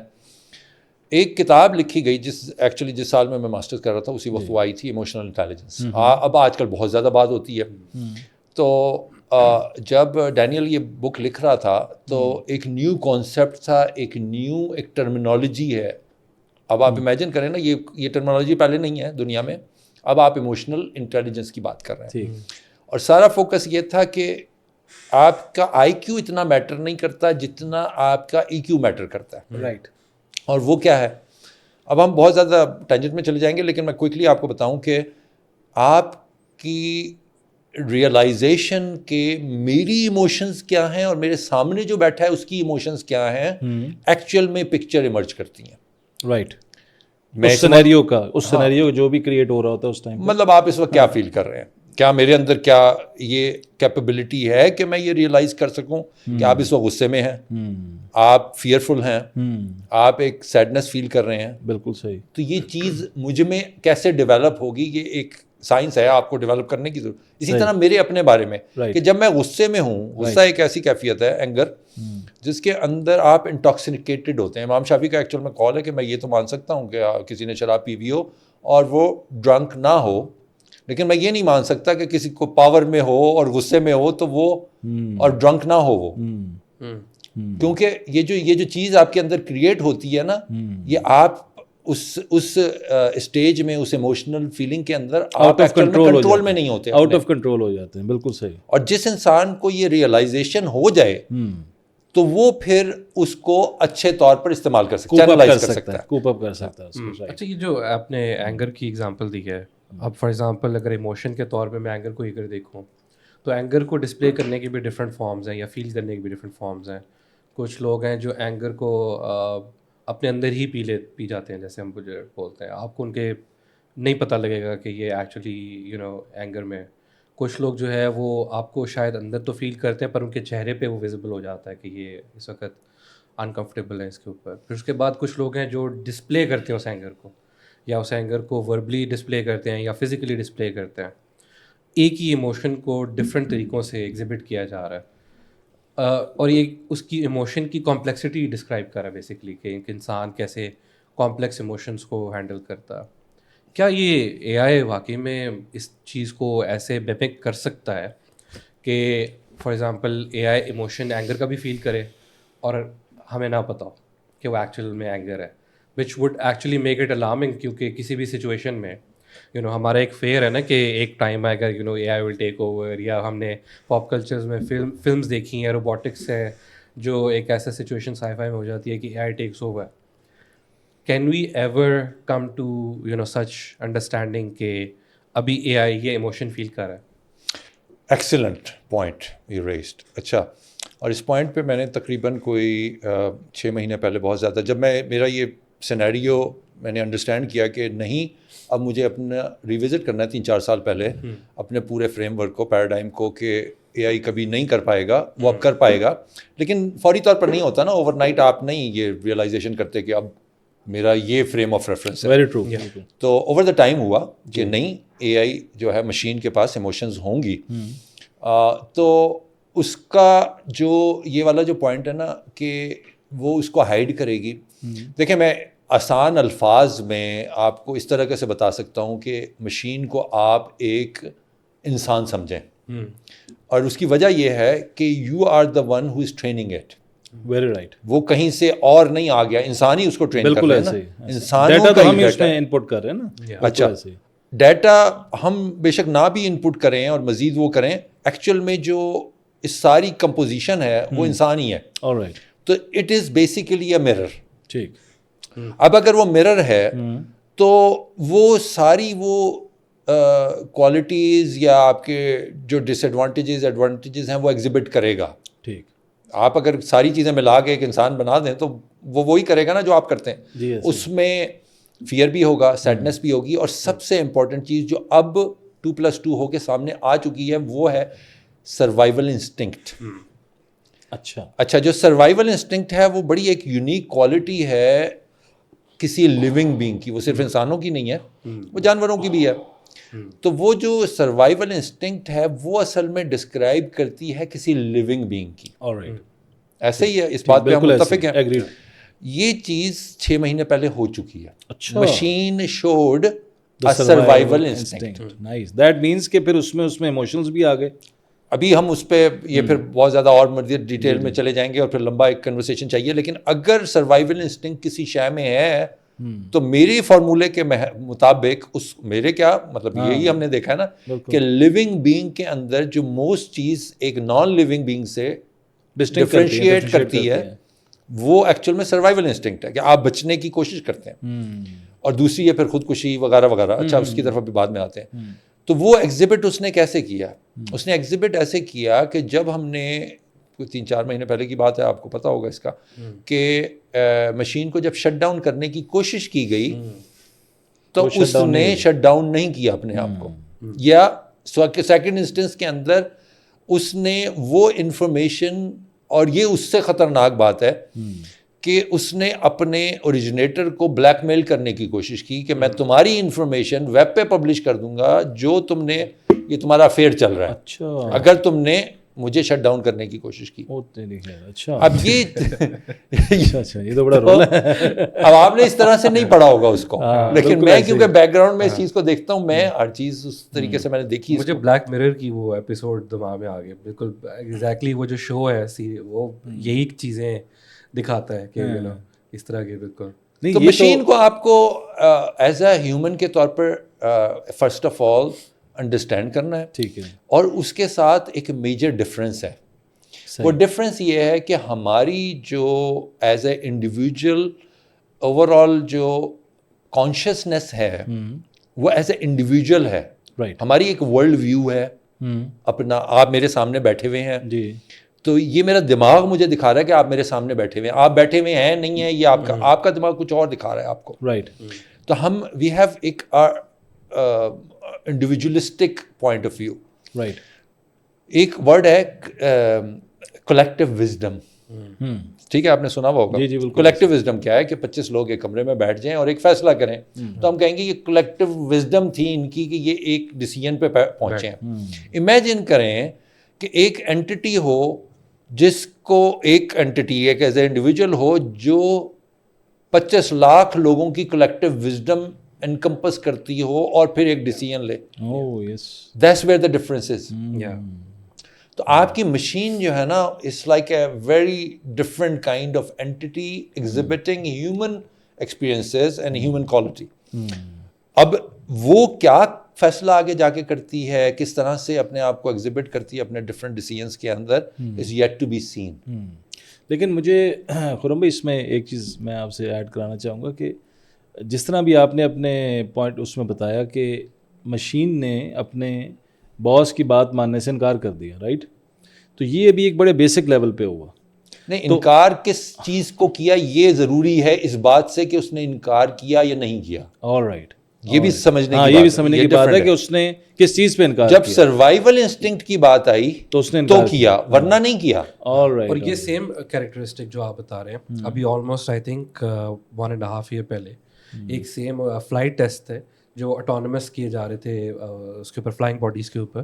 ایک کتاب لکھی گئی جس سال میں ماسٹرز کر رہا تھا اسی وقت وہ آئی تھی, ایموشنل انٹیلیجنس. اب آج کل بہت زیادہ بات ہوتی ہے. تو جب ڈینیل یہ بک لکھ رہا تھا تو ایک نیو کانسیپٹ تھا, ایک ٹرمینالوجی ہے. اب آپ امیجن کریں نا, یہ ٹرمینالوجی پہلے نہیں ہے دنیا میں. اب آپ ایموشنل انٹیلیجنس کی بات کر رہے ہیں, اور سارا فوکس یہ تھا کہ آپ کا آئی کیو اتنا میٹر نہیں کرتا جتنا آپ کا ای کیو میٹر کرتا ہے. رائٹ. اور وہ کیا ہے, اب ہم بہت زیادہ ٹینجنٹ میں چلے جائیں گے, لیکن میں کوئکلی آپ کو بتاؤں کہ آپ کی ریئلائزیشن کہ میری ایموشنز کیا ہیں اور میرے سامنے جو بیٹھا ہے اس کی ایموشنز کیا ہیں, ایکچوئل میں پکچر ایمرج کرتی ہیں. رائٹ. اس سینیریو جو بھی کریٹ ہو رہا ہوتا ہے اس ٹائم, مطلب آپ اس وقت کیا فیل کر رہے ہیں, کیا میرے اندر کیا یہ کیپیبلٹی ہے کہ میں یہ ریئلائز کر سکوں کہ آپ اس وقت غصے میں ہیں, آپ فیئرفل ہیں, آپ ایک سیڈنس فیل کر رہے ہیں. بالکل صحیح. تو یہ چیز مجھ میں کیسے ڈیولپ ہوگی, یہ ایک سائنس ہے, آپ کو ڈیولپ کرنے کی ضرورت. اسی طرح میرے اپنے بارے میں کہ جب میں غصے میں ہوں, غصہ ایک ایسی کیفیت ہے, اینگر, جس کے اندر آپ انٹاکسیکیٹڈ ہوتے ہیں. امام شافعی کا ایکچوئل میں قول ہے کہ میں یہ تو مان سکتا ہوں کہ کسی نے شراب پی بھی ہو اور وہ ڈرنک نہ ہو, لیکن میں یہ نہیں مان سکتا کہ کسی کو پاور میں ہو اور غصے میں ہو تو وہ اور ڈرنک نہ ہو وہ. کیونکہ یہ جو چیز آپ کے اندر کریٹ ہوتی ہے نا, یہ آپ اس اسٹیج میں, اس ایموشنل فیلنگ کے اندر آپ کنٹرول میں نہیں ہوتے, آؤٹ آف کنٹرول ہو جاتے ہیں. بالکل صحیح. اور جس انسان کو یہ ریئلائزیشن ہو جائے تو وہ پھر اس کو اچھے طور پر استعمال کر سکتا ہے, کوپ اپ کر سکتا ہے. اچھا, یہ جو آپ نے اینگر کی ایگزامپل دی ہے, اب فار ایگزامپل اگر ایموشن کے طور پہ میں اینگر کو اگر دیکھوں تو اینگر کو ڈسپلے کرنے کی بھی ڈفرینٹ فارمز ہیں, یا فیل کرنے کی بھی ڈفرینٹ فارمز ہیں. کچھ لوگ ہیں جو اینگر کو اپنے اندر ہی پی جاتے ہیں, جیسے ہم بولتے ہیں, آپ کو ان کے نہیں پتہ لگے گا کہ یہ ایکچولی اینگر میں. کچھ لوگ جو ہے وہ آپ کو شاید اندر تو فیل کرتے ہیں پر ان کے چہرے پہ وہ ویزیبل ہو جاتا ہے کہ یہ اس وقت انکمفرٹیبل ہیں اس کے اوپر. پھر اس کے بعد کچھ لوگ ہیں جو ڈسپلے کرتے ہیں اس اینگر کو, یا اس اینگر کو وربلی ڈسپلے کرتے ہیں یا فزیکلی ڈسپلے کرتے ہیں. ایک ہی ایموشن کو ڈفرینٹ طریقوں سے ایگزیبٹ کیا جا رہا ہے, اور یہ اس کی ایموشن کی کمپلیکسٹی ڈسکرائب کر رہا ہے بیسکلی, کہ ایک انسان کیسے کمپلیکس ایموشنس کو ہینڈل کرتا ہے. کیا یہ اے آئی واقعی میں اس چیز کو ایسے میمک کر سکتا ہے کہ for example a I emotion anger کا بھی فیل کرے اور ہمیں نہ پتا ہو کہ وہ ایکچوئل میں اینگر ہے, which would actually make it alarming, کیونکہ کسی بھی سچویشن میں ہمارا ایک فیئر ہے نا کہ ایک ٹائم آئے گا اے آئی ول ٹیک اوور, یا ہم نے پاپ کلچرز میں فلمز دیکھی ہیں, روبوٹکس ہے جو ایک ایسا سچویشن سائی فائی میں ہو جاتی ہے کہ A I takes over. Can we ever come to such understanding کہ ابھی اے آئی یہ ایموشن فیل کر رہا ہے؟ Excellent point you raised. اچھا, اور اس پوائنٹ پہ میں نے تقریباً کوئی 6 مہینے پہلے بہت زیادہ, جب میرا یہ سینیریو میں نے انڈرسٹینڈ کیا کہ نہیں اب مجھے اپنا ریوزٹ کرنا ہے 3-4 سال پہلے اپنے پورے فریم ورک کو, پیراڈائم کو, کہ اے آئی کبھی نہیں کر پائے گا, وہ اب کر پائے گا, لیکن فوری طور پر نہیں ہوتا نا, اوور نائٹ آپ نہیں یہ ریئلائزیشن کرتے کہ اب میرا یہ فریم آف ریفرنس ہے. Very true. تو اوور دا ٹائم ہوا کہ نہیں, اے آئی جو ہے مشین کے پاس ایموشنز ہوں گی. تو اس کا جو یہ والا جو پوائنٹ ہے نا کہ وہ اس کو ہائڈ کرے گی. دیکھیں, میں آسان الفاظ میں آپ کو اس طرح سے بتا سکتا ہوں کہ مشین کو آپ ایک انسان سمجھیں, اور اس کی وجہ یہ ہے کہ you are the one who is training it. Very right. وہ کہیں سے اور نہیں آ گیا, انسان ہی اس کو ٹرین کر رہے ہیں نا, انسانوں کا ہم اس میں انپٹ کر رہے ہیں نا. اچھا, ڈیٹا ہم بے شک نہ بھی انپٹ کریں اور مزید وہ کریں, ایکچوئل میں جو اس ساری کمپوزیشن ہے وہ انسان ہی ہے. آلرائٹ. تو it is basically a mirror. ٹھیک. اب اگر وہ مرر ہے تو وہ ساری وہ کوالٹیز یا آپ کے جو ڈس ایڈوانٹیجز ہیں وہ ایگزیبٹ کرے گا. ٹھیک. آپ اگر ساری چیزیں ملا کے ایک انسان بنا دیں تو وہ وہی کرے گا نا جو آپ کرتے ہیں. اس میں فیئر بھی ہوگا, سیڈنس بھی ہوگی, اور سب سے امپورٹنٹ چیز جو اب 2+2 ہو کے سامنے آ چکی ہے وہ ہے سروائیول انسٹنکٹ. اچھا, جو سروائیول انسٹنکٹ ہے وہ بڑی ایک یونیک کوالٹی ہے کسی لیونگ بینگ کی. وہ صرف انسانوں کی نہیں ہے, وہ جانوروں کی بھی ہے. تو وہ جو سروائیول انسٹنکٹ ہے وہ اصل میں ڈسکرائب کرتی ہے کسی لیونگ بینگ کی. ایسے ہی ہے, اس بات پہ ہم متفق ہیں. یہ چیز 6 مہینے پہلے ہو چکی ہے. Machine should survival instinct. Nice. That means کہ پھر اس میں ایموشنز بھی آ گئے. ابھی ہم اس پہ یہ پھر بہت زیادہ اور مزید ڈیٹیل میں چلے جائیں گے اور پھر لمبا ایک کنورسیشن چاہیے. لیکن اگر سروائیول انسٹنکٹ کسی شے میں ہے تو میری فارمولے کے مطابق میرے کیا مطلب یہی ہم نے دیکھا ہے نا کہ لیونگ بینگ کے اندر جو موسٹ چیز ایک نان لیونگ بینگ سے ڈفرینشیٹ کرتی ہے وہ ایکچوئل میں سروائیول انسٹنکٹ ہے کہ آپ بچنے کی کوشش کرتے ہیں, اور دوسری ہے پھر خودکشی وغیرہ وغیرہ. اچھا, اس کی طرف ابھی بعد میں آتے ہیں. تو وہ ایگزیبٹ اس نے کیسے کیا؟ اس نے ایگزیبٹ ایسے کیا کہ جب ہم نے 3-4 مہینے پہلے کی بات ہے, آپ کو پتا ہوگا اس کا, کہ مشین کو جب شٹ ڈاؤن کرنے کی کوشش کی گئی تو اس نے شٹ ڈاؤن نہیں کیا اپنے آپ کو, یا سیکنڈ انسٹنس کے اندر اس نے وہ انفارمیشن, اور یہ اس سے خطرناک بات ہے کہ اس نے اپنے اوریجنیٹر کو بلیک میل کرنے کی کوشش کی کہ میں تمہاری انفارمیشن ویب پہ پبلش کر دوں گا جو تم نے, یہ تمہارا افیئر چل رہا ہے, اگر تم نے مجھے شٹ ڈاؤن کرنے کی کوشش کی. اب یہ تو بڑا رول ہے. اب آپ نے اس طرح سے نہیں پڑھا ہوگا اس کو, لیکن میں کیونکہ بیک گراؤنڈ میں اس چیز کو دیکھتا ہوں, میں ہر چیز اس طریقے سے میں نے دیکھی. مجھے بلیک مرر کی وہ ایپیسوڈ دماغ میں آ گیا بالکل ایگزیکٹلی. وہ جو شو ہے وہ یہی چیزیں دکھاتا ہے کہ اس طرح کے بالکل. تو مشین کو آپ کو ایز اے ہیومن کے طور پر فرسٹ آف آل انڈرسٹینڈ کرنا ہے. ٹھیک ہے. اور اس کے ساتھ ایک میجر ڈفرینس ہے. وہ ڈفرینس یہ ہے کہ ہماری جو as a individual over all جو کانشیسنیس ہے وہ ایز اے انڈیویجول ہے. ہماری ایک ورلڈ ویو ہے اپنا. آپ میرے سامنے بیٹھے ہوئے ہیں, تو یہ میرا دماغ مجھے دکھا رہا ہے کہ آپ میرے سامنے بیٹھے ہوئے ہیں. آپ بیٹھے ہوئے ہیں نہیں ہیں, یہ آپ کا دماغ کچھ اور دکھا رہا ہے آپ کو. تو ہم وی ہیو ایک انڈیویجولسٹک پوائنٹ آف ویو. ایک ورڈ ہے کلیکٹیو وزڈم. ٹھیک ہے, آپ نے سنا ہوا ہوگا. جی بالکل. کلیکٹیو وزڈم کیا ہے کہ 25 لوگ ایک کمرے میں بیٹھ جائیں اور ایک فیصلہ کریں, تو ہم کہیں گے یہ کلیکٹیو وزڈم تھی ان کی کہ یہ ایک ڈیسیژن پہ پہنچے ہیں. امیجن کریں کہ ایک اینٹی ہو جس کو ایک اینٹی ایک ایز اے انڈیویجول ہو جو 25 لاکھ لوگوں کی کلیکٹیو وزڈم انکمپس کرتی ہو اور پھر ایک ڈیسیژن لے. That's where the difference is. تو آپ کی مشین جو ہے نا it's like a very different kind of anti exhibiting human experiences and human quality. اب وہ کیا فیصلہ آگے جا کے کرتی ہے, کس طرح سے اپنے آپ کو ایگزیبٹ کرتی ہے اپنے ڈفرینٹ ڈیسیژنس کے اندر, is yet to be seen. لیکن مجھے خرم بھائی اس میں ایک چیز میں آپ سے ایڈ کرانا چاہوں گا کہ جس طرح بھی آپ نے اپنے پوائنٹ اس میں بتایا کہ مشین نے اپنے باس کی بات ماننے سے انکار کر دیا, رائٹ, تو یہ ابھی ایک بڑے بیسک لیول پہ ہوا. نہیں, انکار کس چیز کو کیا یہ ضروری ہے اس بات سے کہ اس نے انکار کیا یا نہیں کیا. آلرائٹ, یہ بھی سمجھنے کی بات ہے کہ اس نے کس چیز پہ انکار جب سروائیول انسٹنکٹ کی بات آئی تو اس نے تو کیا, ورنہ نہیں کیا. اور یہ سیم کیریکٹرسٹک جو آپ بتا رہے ہیں ابھی آلموسٹ آئی تھنک 1.5 year پہلے ایک سیم فلائٹ ٹیسٹ تھے جو اٹانومس کیے جا رہے تھے اس کے اوپر, فلائنگ باڈیز کے اوپر,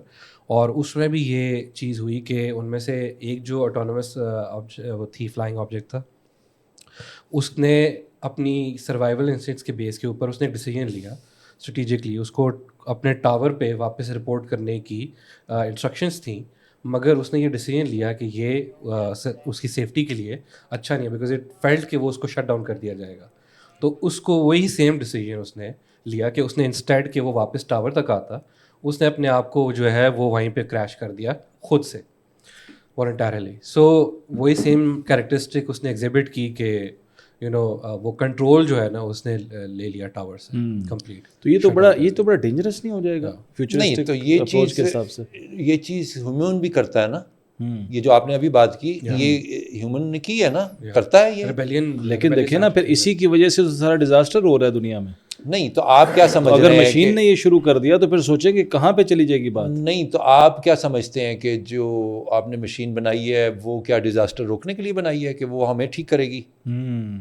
اور اس میں بھی یہ چیز ہوئی کہ ان میں سے ایک جو اٹانومس وہ تھی فلائنگ آبجیکٹ تھا, اس نے اپنی سروائیول انسٹنکٹس کے بیس کے اوپر اس نے ایک ڈیسیژن لیا اسٹریٹجکلی, اس کو اپنے ٹاور پہ واپس رپورٹ کرنے کی انسٹرکشنس تھیں, مگر اس نے یہ ڈیسیژن لیا کہ یہ اس کی سیفٹی کے لیے اچھا نہیں ہے بیکاز اٹ فیلٹ کہ وہ اس کو شٹ ڈاؤن کر دیا جائے گا. تو اس کو وہی سیم ڈیسیژن اس نے لیا کہ اس نے انسٹیڈ کہ وہ واپس ٹاور تک آتا, اس نے اپنے آپ کو جو ہے وہ وہیں پہ کریش کر دیا خود سے والنٹیرلی. سو وہی سیم کیریکٹرسٹک اس نے ایگزیبٹ کی کہ یو نو وہ کنٹرول جو ہے نا اس نے لے لیا ٹاور سے کمپلیٹ. تو یہ تو بڑا ڈینجرس نہیں ہو جائے گا نہیں, تو یہ چیز کے حساب سے یہ چیز ہیومن بھی کرتا ہے نا. یہ جو آپ نے ابھی بات کی یہ ہیومن نے کی ہے نا, کرتا ہے یہ ریبیلین. لیکن دیکھیں نا پھر اسی کی وجہ سے سارا ڈیزاسٹر ہو رہا ہے دنیا میں. نہیں, تو آپ کیا سمجھ رہے ہیں, اگر مشین نے یہ شروع کر دیا تو پھر سوچیں کہ کہاں پہ چلی جائے گی بات. نہیں, تو آپ کیا سمجھتے ہیں کہ جو آپ نے مشین بنائی ہے وہ کیا ڈیزاسٹر روکنے کے لیے بنائی ہے کہ وہ ہمیں ٹھیک کرے گی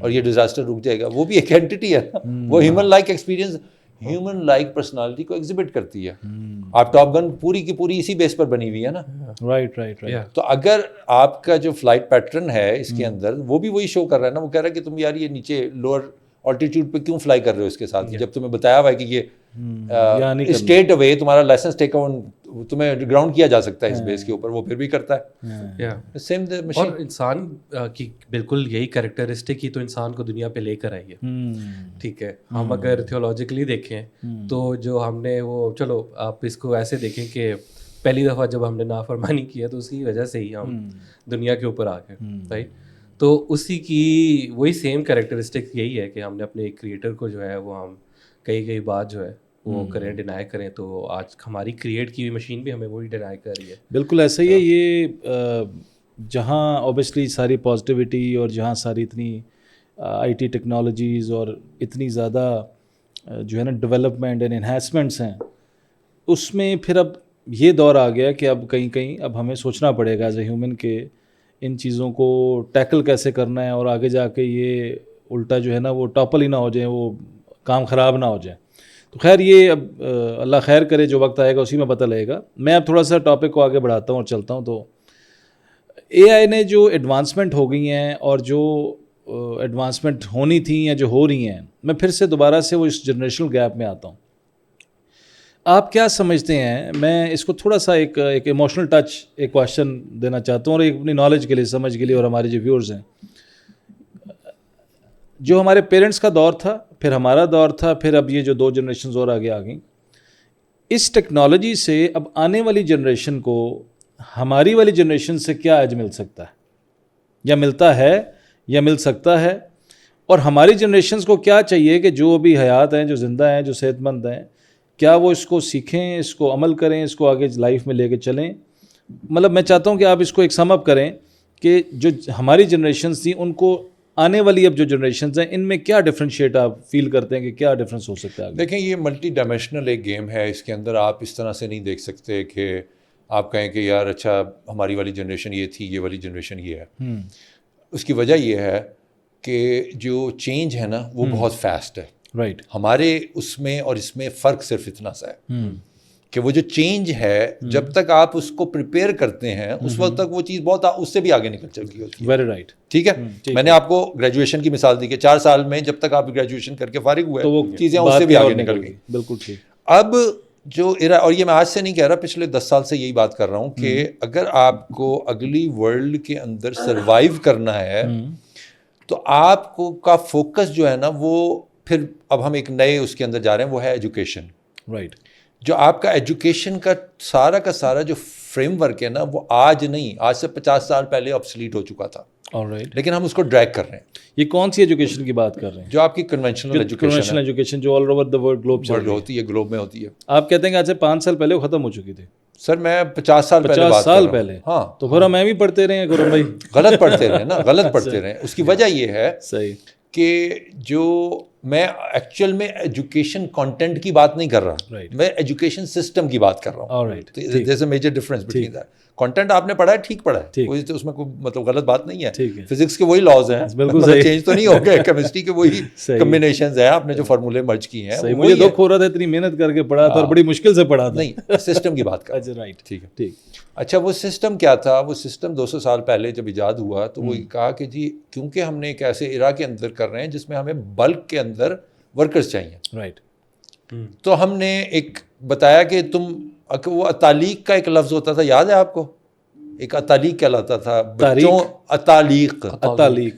اور یہ ڈیزاسٹر رک جائے گا؟ وہ بھی ایک اینٹی ہے, وہ human like experience, human like personality کو ایگزیبٹ کرتی ہے. آپ ٹاپ گن پوری کی پوری اسی بیس پر بنی ہوئی ہے نا. رائٹ. تو اگر آپ کا جو فلائٹ پیٹرن ہے اس کے اندر وہ بھی وہی شو کر رہا ہے نا, وہ کہہ رہا ہے کہ تم یار یہ نیچے لوور آلٹیٹیوڈ پہ کیوں فلائی کر رہے ہو اس کے ساتھ, جب تمہیں بتایا ہوا ہے کہ یہ اسٹیٹ اوے تمہارا لائسنس ٹیک آن تمہیں گراؤنڈ کیا جا سکتا ہے اس بیس کے اوپر, وہ پھر بھی کرتا ہے. سیم اور انسان کی بالکل یہی کیریکٹرسٹک ہی تو انسان کو دنیا پہ لے کر آئی ہے. ٹھیک ہے, ہم اگر تھیولوجیکلی دیکھیں تو جو ہم نے وہ, چلو آپ اس کو ایسے دیکھیں کہ پہلی دفعہ جب ہم نے نافرمانی کی ہے تو اس کی وجہ سے ہی ہم دنیا کے اوپر آ گئے, رائٹ. تو اسی کی وہی سیم کیریکٹرسٹک یہی ہے کہ ہم نے اپنے کریٹر کو جو ہے وہ ہم کئی بات جو ہے وہ کریں, ڈینائی کریں, تو آج ہماری کریٹ کی ہوئی مشین بھی ہمیں وہی ڈینائی کر رہی ہے. بالکل ایسا ہی ہے. یہ جہاں اوبیسلی ساری پازیٹیوٹی اور جہاں ساری اتنی آئی ٹی ٹیکنالوجیز اور اتنی زیادہ جو ہے نا ڈیولپمنٹ اینڈ انہینسمنٹس ہیں, اس میں پھر اب یہ دور آ گیا کہ اب کہیں اب ہمیں سوچنا پڑے گا ایز اے ہیومن کہ ان چیزوں کو ٹیکل کیسے کرنا ہے اور آگے جا کے یہ الٹا جو ہے نا وہ ٹاپل ہی نہ ہو جائیں, وہ کام خراب نہ ہو جائیں. تو خیر یہ اب اللہ خیر کرے, جو وقت آئے گا اسی میں پتہ لگے گا. میں اب تھوڑا سا ٹاپک کو آگے بڑھاتا ہوں اور چلتا ہوں. تو اے آئی نے جو ایڈوانسمنٹ ہو گئی ہیں اور جو ایڈوانسمنٹ ہونی تھیں یا جو ہو رہی ہیں, میں پھر سے دوبارہ سے وہ اس جنریشنل گیپ میں آتا ہوں. آپ کیا سمجھتے ہیں, میں اس کو تھوڑا سا ایک ایموشنل ٹچ ایک کویشچن دینا چاہتا ہوں اور ایک اپنی نالج کے لیے, سمجھ کے لیے, اور ہمارے جو ویورز ہیں, جو ہمارے پیرنٹس کا دور تھا, پھر ہمارا دور تھا, پھر اب یہ جو 2 جنریشنز اور آگے آ گئیں, اس ٹیکنالوجی سے اب آنے والی جنریشن کو ہماری والی جنریشن سے کیا ایج مل سکتا ہے, یا ملتا ہے یا مل سکتا ہے, اور ہماری جنریشنز کو کیا چاہیے کہ جو ابھی حیات ہیں, جو زندہ ہیں, جو صحت مند ہیں, کیا وہ اس کو سیکھیں, اس کو عمل کریں, اس کو آگے لائف میں لے کے چلیں. مطلب میں چاہتا ہوں کہ آپ اس کو ایک سم اپ کریں کہ جو ہماری جنریشنز تھیں ان کو آنے والی اب جو جنریشنز ہیں ان میں کیا ڈفرینشیٹ آپ فیل کرتے ہیں کہ کیا ڈفرینس ہو سکتا ہے. دیکھیں یہ ملٹی ڈائمینشنل ایک گیم ہے, اس کے اندر آپ اس طرح سے نہیں دیکھ سکتے کہ آپ کہیں کہ یار اچھا ہماری والی جنریشن یہ تھی, یہ والی جنریشن یہ ہے. اس کی وجہ یہ ہے کہ جو چینج ہے نا وہ بہت فاسٹ ہے. رائٹ. ہمارے اس میں اور اس میں فرق صرف اتنا سا ہے کہ وہ جو چینج ہے جب تک آپ اس کو پریپیئر کرتے ہیں اس وقت تک وہ چیز بہت اس سے بھی آگے نکل چکی ہوتی ہے. Very right. ٹھیک ہے. میں نے آپ کو گریجویشن کی مثال دی کہ 4 سال میں جب تک آپ گریجویشن کر کے فارغ ہوئے تو وہ چیزیں اس سے بھی آگے نکل گئی. بالکل ٹھیک. اب جو اور یہ میں آج سے نہیں کہہ رہا, پچھلے 10 سال سے یہی بات کر رہا ہوں کہ اگر آپ کو اگلی ورلڈ کے اندر سروائیو کرنا ہے تو آپ کو کا فوکس جو ہے نا وہ پھر اب ہم ایک نئے اس کے اندر جا رہے ہیں, وہ ہے ایجوکیشن. رائٹ. جو آپ کا ایجوکیشن کا سارا جو فریم ورک ہے نا وہ آج نہیں, آج سے 50 سال پہلے آبسلیٹ ہو چکا تھا. Alright. لیکن ہم اس کو ڈریگ کر رہے ہیں. یہ کون سی ایجوکیشن کی بات کر رہے ہیں؟ جو آپ کی کنونشنل ایجوکیشن جو all over the world Globe ہوتی ہے, گلوب میں ہوتی ہے. آپ کہتے ہیں کہ آج سے 5 سال پہلے وہ ختم ہو چکی تھی. سر میں 50 سال پہلے بات کر رہا ہوں. ہاں تو پھر ہم بھی پڑھتے رہے ہیں گورم بھائی. غلط پڑھتے رہے نا, غلط پڑھتے رہے. اس کی وجہ یہ ہے صحیح کہ جو میں ایکچوئل میں ایجوکیشن کانٹینٹ کی بات نہیں کر رہا, میں ایجوکیشن سسٹم کی بات کر رہا ہوں. There is a major difference between that. Content آپ نے پڑھا ہے, ٹھیک پڑھا ہے, کوئی اس میں کوئی مطلب غلط بات نہیں ہے. فزکس کے وہی لاز ہیں, بالکل چینج تو نہیں ہو گئے. کیمسٹری کے وہی کمبینیشنز ہیں, آپ نے جو فارمولے مرج کی ہیں. مجھے دکھ ہو رہا تھا, اتنی محنت کر کے پڑھا تھا اور بڑی مشکل سے پڑھا تھا. نہیں, سسٹم کی بات کر رہا ہوں. رائٹ. ٹھیک ہے, ٹھیک. اچھا وہ سسٹم کیا تھا؟ وہ سسٹم 200 سال پہلے جب ایجاد ہوا تو وہ کہا کہ جی کیونکہ ہم نے ایک ایسے ایرا کے اندر کر رہے ہیں جس میں ہمیں بلک کے اندر ورکرز چاہیے. رائٹ. تو ہم نے ایک بتایا کہ وہ اتالیق کا ایک لفظ ہوتا تھا, یاد ہے آپ کو؟ ایک اتالیق کہلاتا تھا بچوں. اتالیق.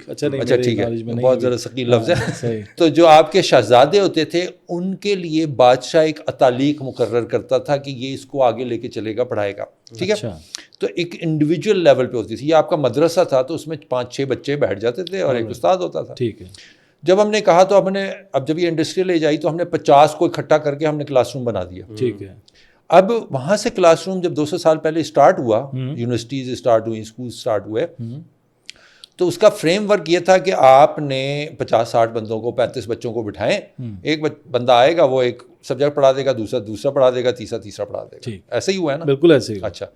اچھا ٹھیک ہے, بہت ذرا ثقیل لفظ ہے. تو جو آپ کے شہزادے ہوتے تھے ان کے لیے بادشاہ ایک اتالیق مقرر کرتا تھا کہ یہ اس کو آگے لے کے چلے گا, پڑھائے گا. ٹھیک ہے. تو ایک انڈیویجول لیول پہ ہوتی تھی. یہ آپ کا مدرسہ تھا تو اس میں 5-6 بچے بیٹھ جاتے تھے اور ایک استاد ہوتا تھا. ٹھیک ہے. جب ہم نے کہا تو اب جب یہ انڈسٹریل ایج آئی تو ہم نے 50 کو اکٹھا کر کے ہم نے کلاس روم بنا دیا. ٹھیک ہے. اب وہاں سے کلاس روم جب 200 سال پہلے اسٹارٹ ہوا, یونیورسٹیز اسٹارٹ ہوئی, اسکول اسٹارٹ ہوئے, تو اس کا فریم ورک یہ تھا کہ آپ نے 50-60 بندوں کو 35 بچوں کو بٹھائیں. ایک بندہ آئے گا, وہ ایک سبجیکٹ پڑھا دے گا, دوسرا پڑھا دے گا, تیسرا پڑھا دے گا. ایسا ہی ہوا ہے نا؟ بالکل ایسے ہی. اچھا,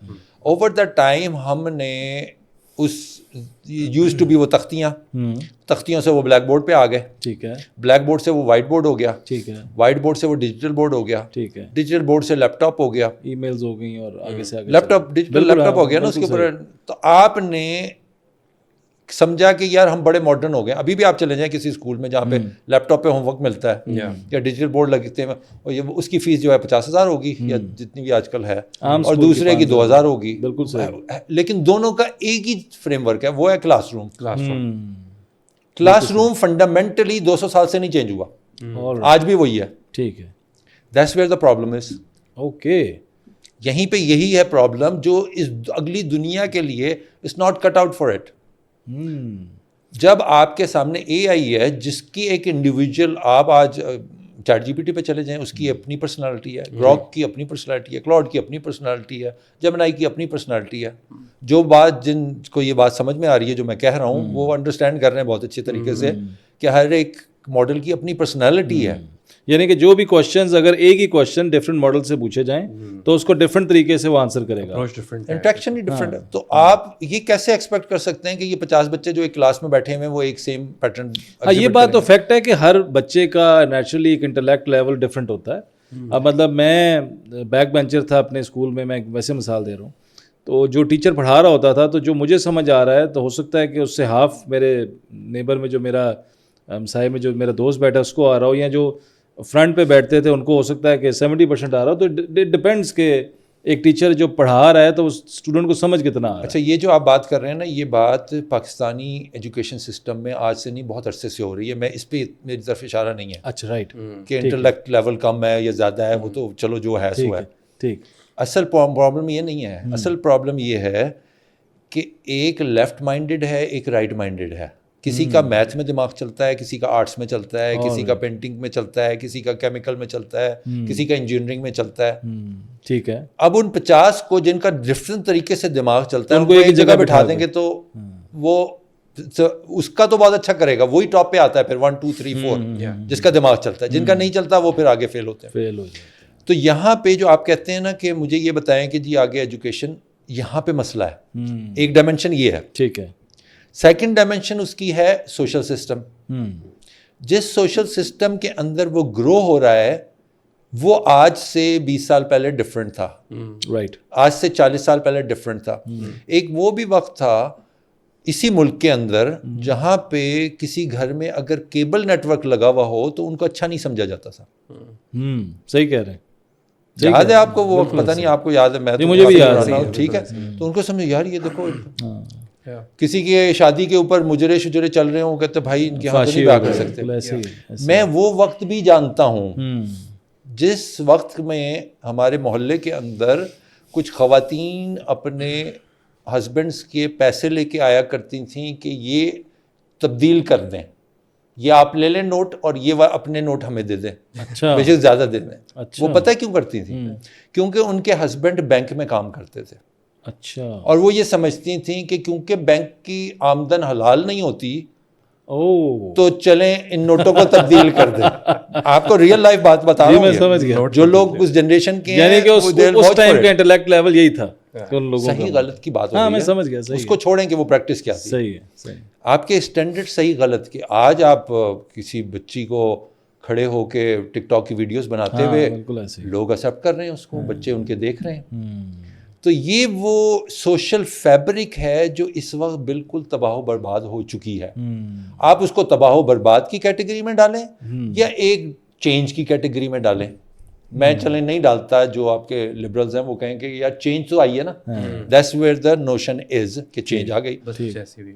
اوور دا ٹائم ہم نے اس یوز ٹو بی وہ تختیوں سے وہ بلیک بورڈ پہ آ گئے. ٹھیک ہے. بلیک بورڈ سے وہ وائٹ بورڈ ہو گیا. ٹھیک ہے. وائٹ بورڈ سے وہ ڈیجیٹل بورڈ ہو گیا. ٹھیک ہے. ڈیجیٹل بورڈ سے لیپ ٹاپ ہو گیا, ای میلز ہو گئی اور آگے سے آگے لیپ ٹاپ, ڈیجیٹل لیپ ٹاپ ہو گیا نا اس کے اوپر. تو آپ نے سمجھا کہ یار ہم بڑے ماڈرن ہو گئے. ابھی بھی آپ چلے جائیں کسی اسکول میں جہاں پہ لیپ ٹاپ پہ ہوم ورک ملتا ہے یا ڈیجیٹل بورڈ لگتے ہیں, اور اس کی فیس جو ہے 50,000 ہوگی یا جتنی بھی آج کل ہے, اور دوسرے کی 2,000 ہوگی. بالکل صحیح. لیکن دونوں کا ایک ہی فریم ورک ہے, وہ ہے class room. Class room fundamentally 200 سال سے نہیں چینج ہوا, آج بھی وہی ہے. ٹھیک ہے. That's where the problem is. Okay. یہیں پہ یہی ہے پرابلم جو اس اگلی دنیا کے لیے it's not cut out for it. جب آپ کے سامنے اے آئی ہے جس کی ایک انڈیویجول, آپ آج چیٹ جی پی ٹی پہ چلے جائیں, اس کی اپنی پرسنالٹی ہے, گراک کی اپنی پرسنالٹی ہے, کلاؤڈ کی اپنی پرسنالٹی ہے, جیمنائی کی اپنی پرسنالٹی ہے. جو بات جن کو یہ بات سمجھ میں آ رہی ہے جو میں کہہ رہا ہوں وہ انڈرسٹینڈ کر رہے ہیں بہت اچھے طریقے سے کہ ہر ایک ماڈل کی اپنی پرسنالٹی ہے. یعنی کہ جو بھی کوشچنز اگر ایک ہی کوشچن ڈفرینٹ ماڈل سے پوچھے جائیں تو اس کو ڈفرینٹ طریقے سے وہ آنسر کرے گا. انٹریکشن ہی ڈفرینٹ ہے. تو آپ یہ کیسے ایکسپیکٹ کر سکتے ہیں کہ یہ 50 بچے جو ایک کلاس میں بیٹھے ہوئے ہیں وہ ایک سیم پیٹرن. ہاں یہ بات تو فیکٹ ہے کہ ہر بچے کا نیچرلی ایک انٹلیکٹ لیول ڈفرینٹ ہوتا ہے. اب مطلب میں بیک بینچر تھا اپنے اسکول میں, میں ویسے مثال دے رہا ہوں, تو جو ٹیچر پڑھا رہا ہوتا تھا تو جو مجھے سمجھ آ رہا ہے تو ہو سکتا ہے کہ اس سے ہاف میرے نیبر میں جو میرا ہمسائے میں جو میرا دوست بیٹھا اس کو آ رہا ہو, یا جو فرنٹ پہ بیٹھتے تھے ان کو ہو سکتا ہے کہ 70% آ رہا ہو. تو ڈپینڈس کہ ایک ٹیچر جو پڑھا رہا ہے تو اس اسٹوڈنٹ کو سمجھ کتنا آ رہا ہے. اچھا, یہ جو آپ بات کر رہے ہیں نا, یہ بات پاکستانی ایجوکیشن سسٹم میں آج سے نہیں بہت عرصے سے ہو رہی ہے. میں اس پہ میری طرف اشارہ نہیں ہے. اچھا رائٹ. کہ انٹلیکٹ لیول کم ہے یا زیادہ ہے, وہ تو چلو جو ہے سو ہے. ٹھیک. اصل پرابلم یہ نہیں ہے. اصل پرابلم یہ ہے کہ ایک لیفٹ مائنڈیڈ ہے, ایک رائٹ مائنڈیڈ ہے. کسی کا میتھ میں دماغ چلتا ہے, کسی کا آرٹس میں چلتا ہے, کسی کا پینٹنگ میں چلتا ہے, کسی کا کیمیکل میں چلتا ہے, کسی کا انجینئرنگ میں چلتا ہے. ٹھیک ہے. اب ان 50 کو جن کا ڈفرینٹ طریقے سے دماغ چلتا ہے ان کو ایک جگہ بٹھا دیں گے تو وہ اس کا تو بہت اچھا کرے گا, وہی ٹاپ پہ آتا ہے پھر 1 2 3 4 جس کا دماغ چلتا ہے. جن کا نہیں چلتا وہ پھر آگے فیل ہوتے ہیں. فیل ہو جاتے. تو یہاں پہ جو آپ کہتے ہیں نا کہ مجھے یہ بتائیں کہ جی آگے ایجوکیشن, یہاں پہ مسئلہ ہے. ایک ڈائمینشن یہ ہے. ٹھیک ہے. سیکنڈ ڈائمینشن اس کی ہے سوشل سسٹم. جس سوشل سسٹم کے اندر وہ گرو ہو رہا ہے وہ آج سے 20 سال پہلے ڈفرینٹ تھا, رائٹ, آج سے 40 سال پہلے ڈفرینٹ تھا. ایک وہ بھی وقت تھا اسی ملک کے اندر جہاں پہ کسی گھر میں اگر کیبل نیٹ ورک لگا ہوا ہو تو ان کو اچھا نہیں سمجھا جاتا تھا. صحیح کہہ رہے ہیں. یاد ہے آپ کو وہ وقت؟ پتہ نہیں آپ کو یاد ہے, میں تو مجھے بھی یاد ہے. ٹھیک ہے, تو ان کو سمجھو یار یہ دیکھو کسی کی شادی کے اوپر مجرے شجرے چل رہے ہوں, کہتے بھائی ان کے ہاتھ نہیں بیاہ کر سکتے. میں وہ وقت بھی جانتا ہوں جس وقت میں ہمارے محلے کے اندر کچھ خواتین اپنے ہسبینڈس کے پیسے لے کے آیا کرتی تھیں کہ یہ تبدیل کر دیں, یہ آپ لے لیں نوٹ اور یہ اپنے نوٹ ہمیں دے دیں, بے شک زیادہ دے دیں. وہ پتہ کیوں کرتی تھیں؟ کیونکہ ان کے ہسبینڈ بینک میں کام کرتے تھے. اچھا. اور وہ یہ سمجھتی تھیں کہ کیونکہ بینک کی آمدن حلال نہیں ہوتی تو چلیں ان نوٹوں کو تبدیل کر دیں. آپ کو ریئل لائف بات بتا رہا ہوں, سمجھ گیا. جو لوگ اس جنریشن کے یعنی کہ اس ٹائم کا انٹلیکٹ لیول یہی تھا. صحیح غلط کی بات ہاں میں سمجھ گیا. اس کو چھوڑیں کہ وہ پریکٹس کیا تھی. صحیح ہے. آپ کے اسٹینڈرڈ صحیح غلط کے. آج آپ کسی بچی کو کھڑے ہو کے ٹک ٹاک کی ویڈیوز بناتے ہوئے لوگ ایکسیپٹ کر رہے ہیں اس کو, بچے ان کے دیکھ رہے ہیں. تو یہ وہ سوشل فیبرک ہے جو اس وقت بالکل تباہ و برباد ہو چکی ہے. آپ اس کو تباہ و برباد کی کیٹیگری میں ڈالیں یا ایک چینج کی کیٹیگری میں ڈالیں. میں چلیں نہیں ڈالتا, جو آپ کے لبرلز ہیں وہ کہیں کہ یار چینج تو آئی ہے نا, دیٹس ویئر دا نوشن از کہ چینج آ گئی.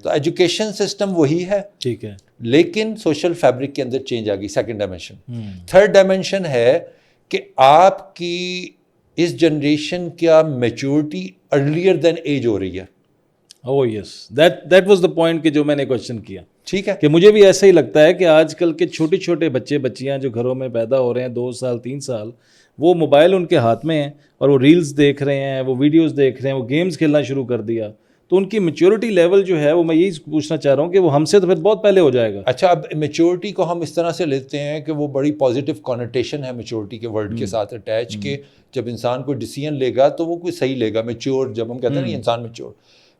تو ایجوکیشن سسٹم وہی ہے, ٹھیک ہے, لیکن سوشل فیبرک کے اندر چینج آ گئی. Second dimension. تھرڈ ڈائمینشن ہے کہ آپ کی اس جنریشن کیا میچورٹی ارلیئر دین ایج ہو رہی ہے. Oh yes, that was the point کہ جو میں نے کوشچن کیا. ٹھیک ہے, کہ مجھے بھی ایسا ہی لگتا ہے کہ آج کل کے چھوٹے چھوٹے بچے بچیاں جو گھروں میں پیدا ہو رہے ہیں 2 سال 3 سال, وہ موبائل ان کے ہاتھ میں ہیں اور وہ ریلز دیکھ رہے ہیں, وہ ویڈیوز دیکھ رہے ہیں, وہ گیمز کھیلنا شروع کر دیا. تو ان کی میچورٹی لیول جو ہے وہ میں یہی پوچھنا چاہ رہا ہوں کہ وہ ہم سے تو پھر بہت پہلے ہو جائے گا. اچھا, اب میچورٹی کو ہم اس طرح سے لیتے ہیں کہ وہ بڑی پازیٹیو کانوٹیشن ہے میچورٹی کے ورڈ کے ساتھ اٹیچ, کہ جب انسان کوئی ڈیسیژن لے گا تو وہ کوئی صحیح لے گا. میچور جب ہم کہتے ہیں نا انسان میچور,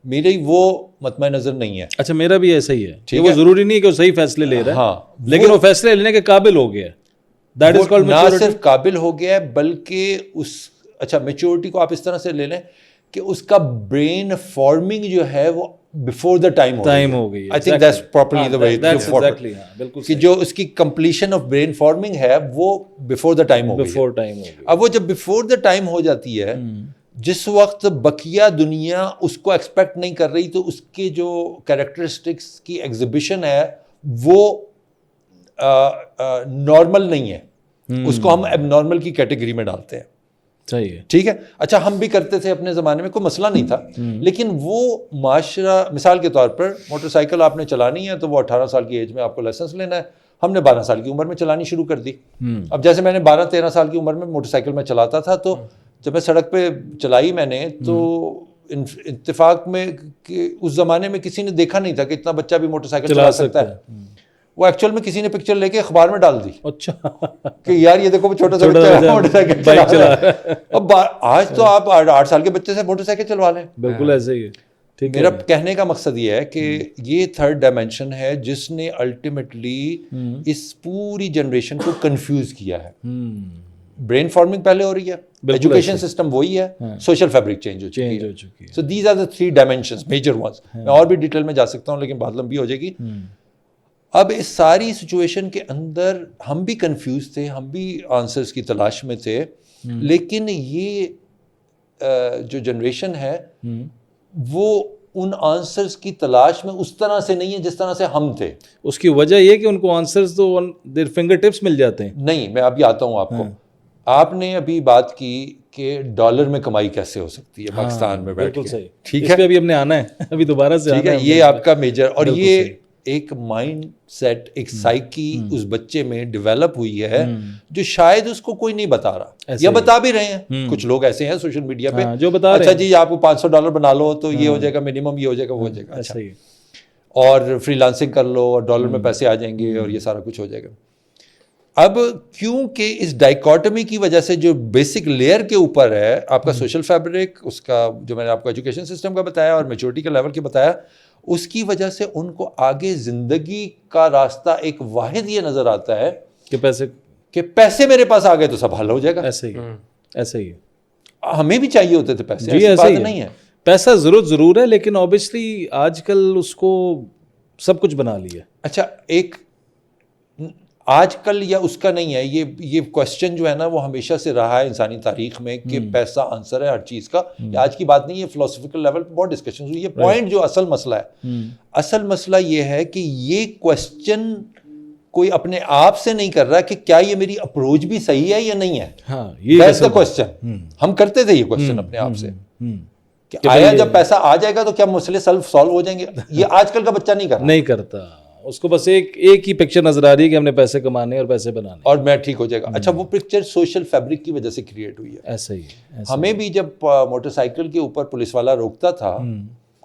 میری وہ مطمع نظر نہیں ہے. اچھا, میرا بھی ایسا ہی ہے کہ وہ ضروری نہیں ہے کہ وہ صحیح فیصلے لے رہا ہے, ہاں, لیکن وہ فیصلے لینے کے قابل ہو گیا ہے. That is called maturity. نہ صرف قابل ہو گیا ہے بلکہ اس, اچھا میچورٹی کو آپ اس طرح سے لے لیں کہ اس کا برین فارمنگ جو ہے وہ بفور دا ٹائم ہو گئی. آئی تھنک دیٹس پراپرلی دی وے بالکل, کہ جو اس کی کمپلیشن آف برین فارمنگ ہے وہ بفور دا ٹائم ہو گئی. اب وہ جب بفور دا ٹائم ہو جاتی ہے, جس وقت بقیہ دنیا اس کو ایکسپیکٹ نہیں کر رہی, تو اس کے جو کریکٹرسٹکس کی ایگزیبیشن ہے وہ نارمل نہیں ہے, اس کو ہم اب نارمل کی کیٹیگری میں ڈالتے ہیں. صحیح ہے, ٹھیک ہے. اچھا, ہم بھی کرتے تھے اپنے زمانے میں, کوئی مسئلہ نہیں تھا, لیکن وہ معاشرہ, مثال کے طور پر موٹر سائیکل آپ نے چلانی ہے تو وہ 18 سال کی ایج میں آپ کو لائسنس لینا ہے. ہم نے 12 سال کی عمر میں چلانی شروع کر دی. اب جیسے میں نے 12-13 سال کی عمر میں موٹر سائیکل میں چلاتا تھا, تو جب میں سڑک پہ چلائی میں نے, تو اتفاق میں کہ اس زمانے میں کسی نے دیکھا نہیں تھا کہ اتنا بچہ بھی موٹر سائیکل چلا سکتا ہے. وہ ایکچوئل میں کسی نے پکچر لے کے اخبار میں ڈال دی. اچھا, کہ یار یہ دیکھو چھوٹا سا بچہ موٹر سائیکل چلا رہا ہے. اب آج تو آپ 8 سال کے بچے سے موٹر سائیکل چلوا لیں. بالکل ایسے ہی ہے. میرا کہنے کا مقصد یہ ہے کہ یہ تھرڈ ڈائمینشن ہے جس نے الٹیمیٹلی اس پوری جنریشن کو کنفیوز کیا ہے. برین فارمنگ پہلے ہو رہی ہے, ایجوکیشن سسٹم وہی ہے, سوشل فیبرک چینج ہو چکی ہے. So these are the 3 dimensions major ones. میں اور بھی ڈیٹیل میں جا سکتا ہوں لیکن بات لمبی ہو جائے گی. اب اس ساری سچویشن کے اندر ہم بھی کنفیوز تھے, ہم بھی آنسرز کی تلاش میں تھے, لیکن یہ جو جنریشن ہے وہ ان آنسرز کی تلاش میں اس طرح سے نہیں ہے جس طرح سے ہم تھے. اس کی وجہ یہ کہ ان کو آنسرز تو دیر فنگر ٹپس مل جاتے ہیں. نہیں, میں ابھی آتا ہوں آپ کو. آپ نے ابھی بات کی کہ ڈالر میں کمائی کیسے ہو سکتی ہے پاکستان میں بیٹھ کے. ٹھیک ہے, ابھی ہم نے آنا ہے, ابھی دوبارہ سے ٹھیک ہے. یہ آپ کا میجر, اور یہ ایک مائنڈ سیٹ, ایک سائیکی اس بچے میں ڈیولپ ہوئی ہے جو شاید اس کو کوئی نہیں بتا رہا, یا بتا بھی رہے ہیں. کچھ لوگ ایسے ہیں سوشل میڈیا پہ جو بتا رہے ہیں, اچھا جی آپ کو $500 بنا لو تو یہ ہو جائے گا منیمم, یہ ہو جائے گا, وہ ہو جائے گا, اچھا, اور فری لانسنگ کر لو اور ڈالر میں پیسے آ جائیں گے اور یہ سارا کچھ ہو جائے گا. اب کیونکہ اس ڈائیکاٹمی کی وجہ سے جو بیسک لیئر کے اوپر ہے آپ کا سوشل فیبرک, اس کا جو میں نے آپ کو ایجوکیشن سسٹم کا بتایا اور میچورٹی کے لیول کے بتایا, اس کی وجہ سے ان کو آگے زندگی کا راستہ ایک واحد یہ نظر آتا ہے کہ پیسے میرے پاس آ گئے تو سب حل ہو جائے گا. ایسا ہی ہے. ہمیں بھی چاہیے ہوتے تھے پیسے, جی ایسا ہی نہیں ہے. پیسہ ضرور ہے, لیکن اوبیسلی آج کل اس کو سب کچھ بنا لیا. اچھا, ایک آج کل یا اس کا نہیں ہے, یہ کوشچن جو ہے نا وہ ہمیشہ سے رہا ہے انسانی تاریخ میں کہ پیسہ آنسر ہے ہر چیز کا. یہ آج کی بات نہیں, یہ فلسفیکل لیول پہ بہت ڈسکشن ہوئی. یہ پوائنٹ جو اصل مسئلہ ہے, اصل مسئلہ یہ ہے کہ یہ کوشچن کوئی اپنے آپ سے نہیں کر رہا کہ کیا یہ میری اپروچ بھی صحیح ہے یا نہیں ہے. That's the question. ہم کرتے تھے یہ کوشچن اپنے آپ سے کہ آیا جب پیسہ آ جائے گا تو کیا مسئلے سالو ہو جائیں گے. یہ آج کل کا بچہ نہیں کرتا. اس کو بس ایک ہی پکچر نظر آ رہی ہے کہ ہم نے پیسے کمانے اور پیسے بنانے اور میں ٹھیک ہو جائے گا. اچھا, وہ پکچر سوشل فیبرک کی وجہ سے کریٹ ہوئی ہے. ایسا ہی ہمیں بھی جب موٹر سائیکل کے اوپر پولیس والا روکتا تھا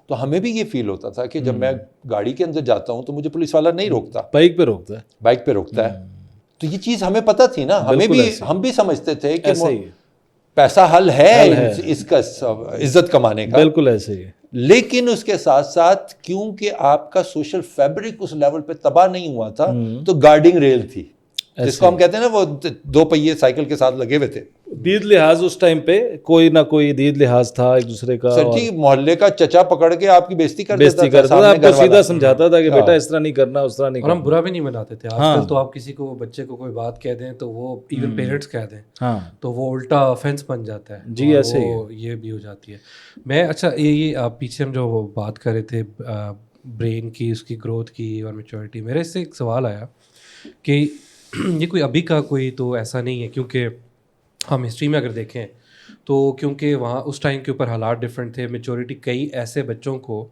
تو ہمیں بھی یہ فیل ہوتا تھا کہ جب میں گاڑی کے اندر جاتا ہوں تو مجھے پولیس والا نہیں روکتا, بائک پہ روکتا ہے. تو یہ چیز ہمیں پتہ تھی نا, ہم بھی سمجھتے تھے کہ پیسہ حل ہے اس کا عزت کمانے کا. بالکل ایسے ہی ہے. لیکن اس کے ساتھ ساتھ کیونکہ آپ کا سوشل فیبرک اس لیول پہ تباہ نہیں ہوا تھا تو گارڈنگ ریل تھی, جس کو ہم کہتے ہیں نا وہ 2 پہیے سائیکل کے ساتھ لگے ہوئے تھے. دید لحاظ اس ٹائم پہ کوئی نہ کوئی دید لحاظ تھا ایک دوسرے کا. سر جی, محلے کا چچا پکڑ کے آپ کی بیزتی کرتا تھا, آپ کو سیدھا سمجھاتا تھا کہ بیٹا اس طرح نہیں کرنا, اس طرح نہیں کرنا. اور ہم برا بھی نہیں مناتے تھے. آج کل تو آپ کسی کو بچے کو کوئی بات کہہ دیں تو وہ ایون پیرنٹس کہہ دیں تو وہ الٹا آفینس بن جاتا ہے. جی ایسے یہ بھی ہو جاتی ہے. میں اچھا یہ آپ پیچھے ہم جو بات کر رہے تھے برین کی, اس کی گروتھ کی اور میچورٹی, میرے اس سے ایک سوال آیا کہ یہ کوئی ابھی کا کوئی تو ایسا نہیں ہے, کیونکہ ہم ہسٹری میں اگر دیکھیں تو کیونکہ وہاں اس ٹائم کے اوپر حالات ڈفرینٹ تھے. میچورٹی کئی ایسے بچوں کو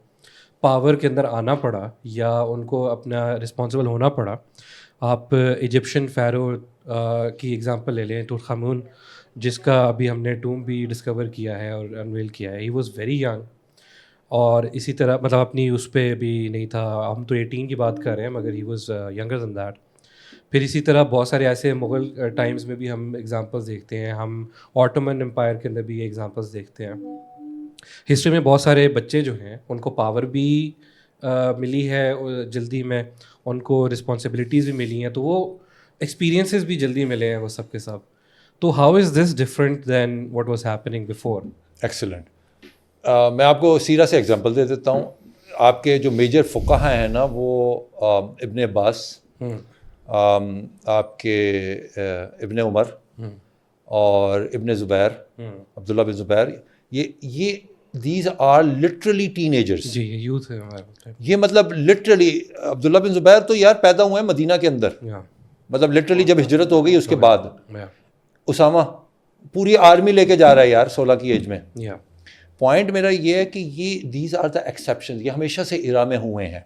پاور کے اندر آنا پڑا یا ان کو اپنا رسپانسبل ہونا پڑا. آپ ایجپشن فیرو کی ایگزامپل لے لیں, توت خامون, جس کا ابھی ہم نے ٹوم بھی ڈسکور کیا ہے اور انویل کیا ہے. ہی واز ویری ینگ, اور اسی طرح مطلب اپنی اس پہ بھی نہیں تھا. ہم تو 18 کی بات کر رہے ہیں مگر he was younger than that. پھر اسی طرح بہت سارے ایسے مغل ٹائمز میں بھی ہم ایگزامپلس دیکھتے ہیں, ہم آٹومن امپائر کے اندر بھی یہ ایگزامپلس دیکھتے ہیں. ہسٹری میں بہت سارے بچے جو ہیں ان کو پاور بھی ملی ہے جلدی میں, ان کو رسپانسبلٹیز بھی ملی ہیں, تو وہ ایکسپیرینسز بھی جلدی ملے ہیں وہ سب کے سب. تو how is this different than what was happening before? Excellent. میں آپ کو سیرہ سے ایگزامپل دے دیتا ہوں. آپ کے جو میجر فقہا ہیں نا وہ ابن عباس, آپ کے ابن عمر اور ابن زبیر, عبداللہ بن زبیر, یہ دیز آر لٹرلی ٹین ایجرس. جی یہ یوتھ ہے ہمارے. یہ مطلب لٹرلی عبداللہ بن زبیر تو یار پیدا ہوئے ہیں مدینہ کے اندر, مطلب لٹرلی جب ہجرت ہو گئی اس کے بعد. اسامہ پوری آرمی لے کے جا رہا ہے یار 16 کی ایج میں. پوائنٹ میرا یہ ہے کہ یہ دیز آر دا ایکسیپشن, یہ ہمیشہ سے ایرا میں ہوئے ہیں.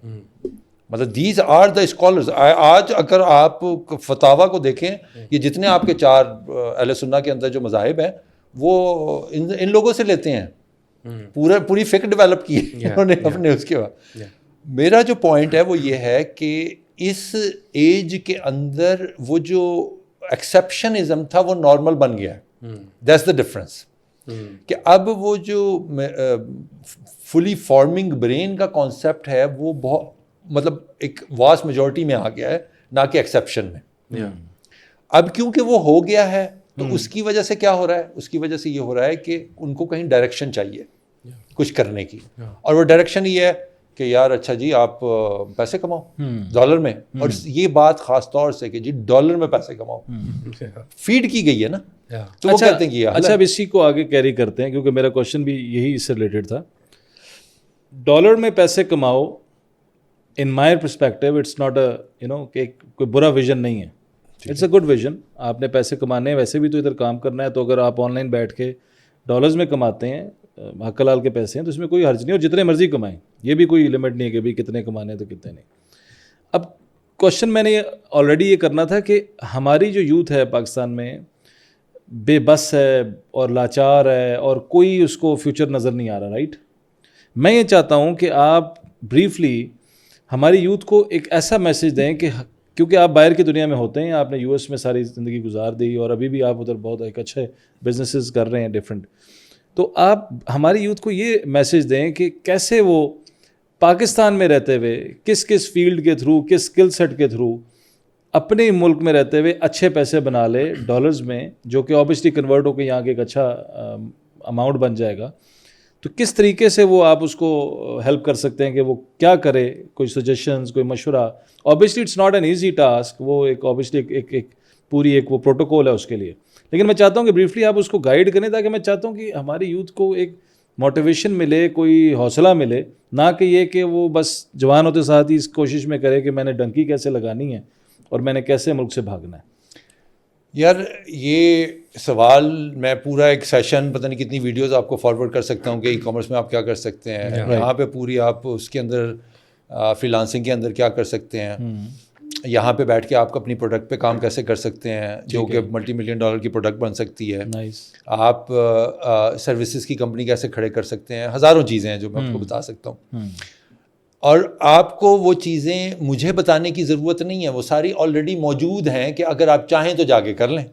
مطلب دیز آر دا اسکالرز. آج اگر آپ فتاوا کو دیکھیں, یہ جتنے آپ کے 4 اہل سنہ کے اندر جو مذاہب ہیں وہ ان لوگوں سے لیتے ہیں. پوری فکر ڈیولپ کی ہے انہوں نے اپنے. اس کے بعد میرا جو پوائنٹ ہے وہ یہ ہے کہ اس ایج کے اندر وہ جو ایکسیپشنزم تھا وہ نارمل بن گیا ہے. That's the difference. کہ اب وہ جو فلی فارمنگ برین کا کانسیپٹ ہے وہ بہت مطلب ایک واسٹ میجورٹی میں آ گیا ہے, نہ کہ ایکسیپشن میں. اب کیونکہ وہ ہو گیا ہے تو اس کی وجہ سے کیا ہو رہا ہے, اس کی وجہ سے یہ ہو رہا ہے کہ ان کو کہیں ڈائریکشن چاہیے کچھ کرنے کی, اور وہ ڈائریکشن یہ ہے کہ یار اچھا جی آپ پیسے کماؤ ڈالر میں. اور یہ بات خاص طور سے کہ جی ڈالر میں پیسے کماؤ فیڈ کی گئی ہے نا, تو وہ کہتے ہیں کہ اچھا اب اسی کو آگے کیری کرتے ہیں, کیونکہ میرا کوشچن بھی یہی اس سے ریلیٹڈ تھا. ڈالر میں پیسے کماؤ ان مائی پرسپیکٹیو اٹس ناٹ کہ کوئی برا ویژن نہیں ہے, اٹس اے گڈ ویژن. آپ نے پیسے کمانے ہیں, ویسے بھی تو ادھر کام کرنا ہے, تو اگر آپ آن لائن بیٹھ کے ڈالرز میں کماتے ہیں, حق حلال کے پیسے ہیں, تو اس میں کوئی حرج نہیں, اور جتنے مرضی کمائیں, یہ بھی کوئی لمٹ نہیں ہے کہ بھائی کتنے کمانے ہیں تو کتنے نہیں. اب کوشچن میں نے آلریڈی یہ کرنا تھا کہ ہماری جو یوتھ ہے پاکستان میں بے بس ہے اور لاچار ہے اور کوئی اس کو فیوچر نظر نہیں آ رہا, رائٹ. میں یہ چاہتا ہوں کہ آپ بریفلی ہماری یوتھ کو ایک ایسا میسج دیں کہ کیونکہ آپ باہر کی دنیا میں ہوتے ہیں, آپ نے US میں ساری زندگی گزار دی اور ابھی بھی آپ ادھر بہت ایک اچھے بزنسز کر رہے ہیں ڈفرینٹ, تو آپ ہماری یوتھ کو یہ میسج دیں کہ کیسے وہ پاکستان میں رہتے ہوئے کس کس فیلڈ کے تھرو, کس اسکل سیٹ کے تھرو اپنے ملک میں رہتے ہوئے اچھے پیسے بنا لے ڈالرز میں, جو کہ اوبیسلی کنورٹ ہو کے یہاں کے ایک اچھا اماؤنٹ بن جائے گا, تو کس طریقے سے وہ آپ اس کو ہیلپ کر سکتے ہیں کہ وہ کیا کرے, کوئی سجیشنز, کوئی مشورہ؟ Obviously it's not an easy task, وہ ایک اوبیسلی ایک پوری ایک وہ پروٹوکول ہے اس کے لیے, لیکن میں چاہتا ہوں کہ بریفلی آپ اس کو گائیڈ کریں, تاکہ میں چاہتا ہوں کہ ہماری یوتھ کو ایک موٹیویشن ملے, کوئی حوصلہ ملے, نہ کہ یہ کہ وہ بس جوان ہوتے ساتھ ہی اس کوشش میں کرے کہ میں نے ڈنکی کیسے لگانی ہے اور میں نے کیسے ملک سے بھاگنا ہے. یار یہ سوال میں پورا ایک سیشن پتہ نہیں کتنی ویڈیوز آپ کو فارورڈ کر سکتا ہوں کہ ای کامرس میں آپ کیا کر سکتے ہیں, یہاں پہ پوری آپ اس کے اندر فری لانسنگ کے اندر کیا کر سکتے ہیں, یہاں پہ بیٹھ کے آپ اپنی پروڈکٹ پہ کام کیسے کر سکتے ہیں جو کہ ملٹی ملین ڈالر کی پروڈکٹ بن سکتی ہے, آپ سروسز کی کمپنی کیسے کھڑے کر سکتے ہیں, ہزاروں چیزیں ہیں جو میں آپ کو بتا سکتا ہوں. اور آپ کو وہ چیزیں مجھے بتانے کی ضرورت نہیں ہے, وہ ساری آلریڈی موجود ہیں کہ اگر آپ چاہیں تو جا کے کر لیں.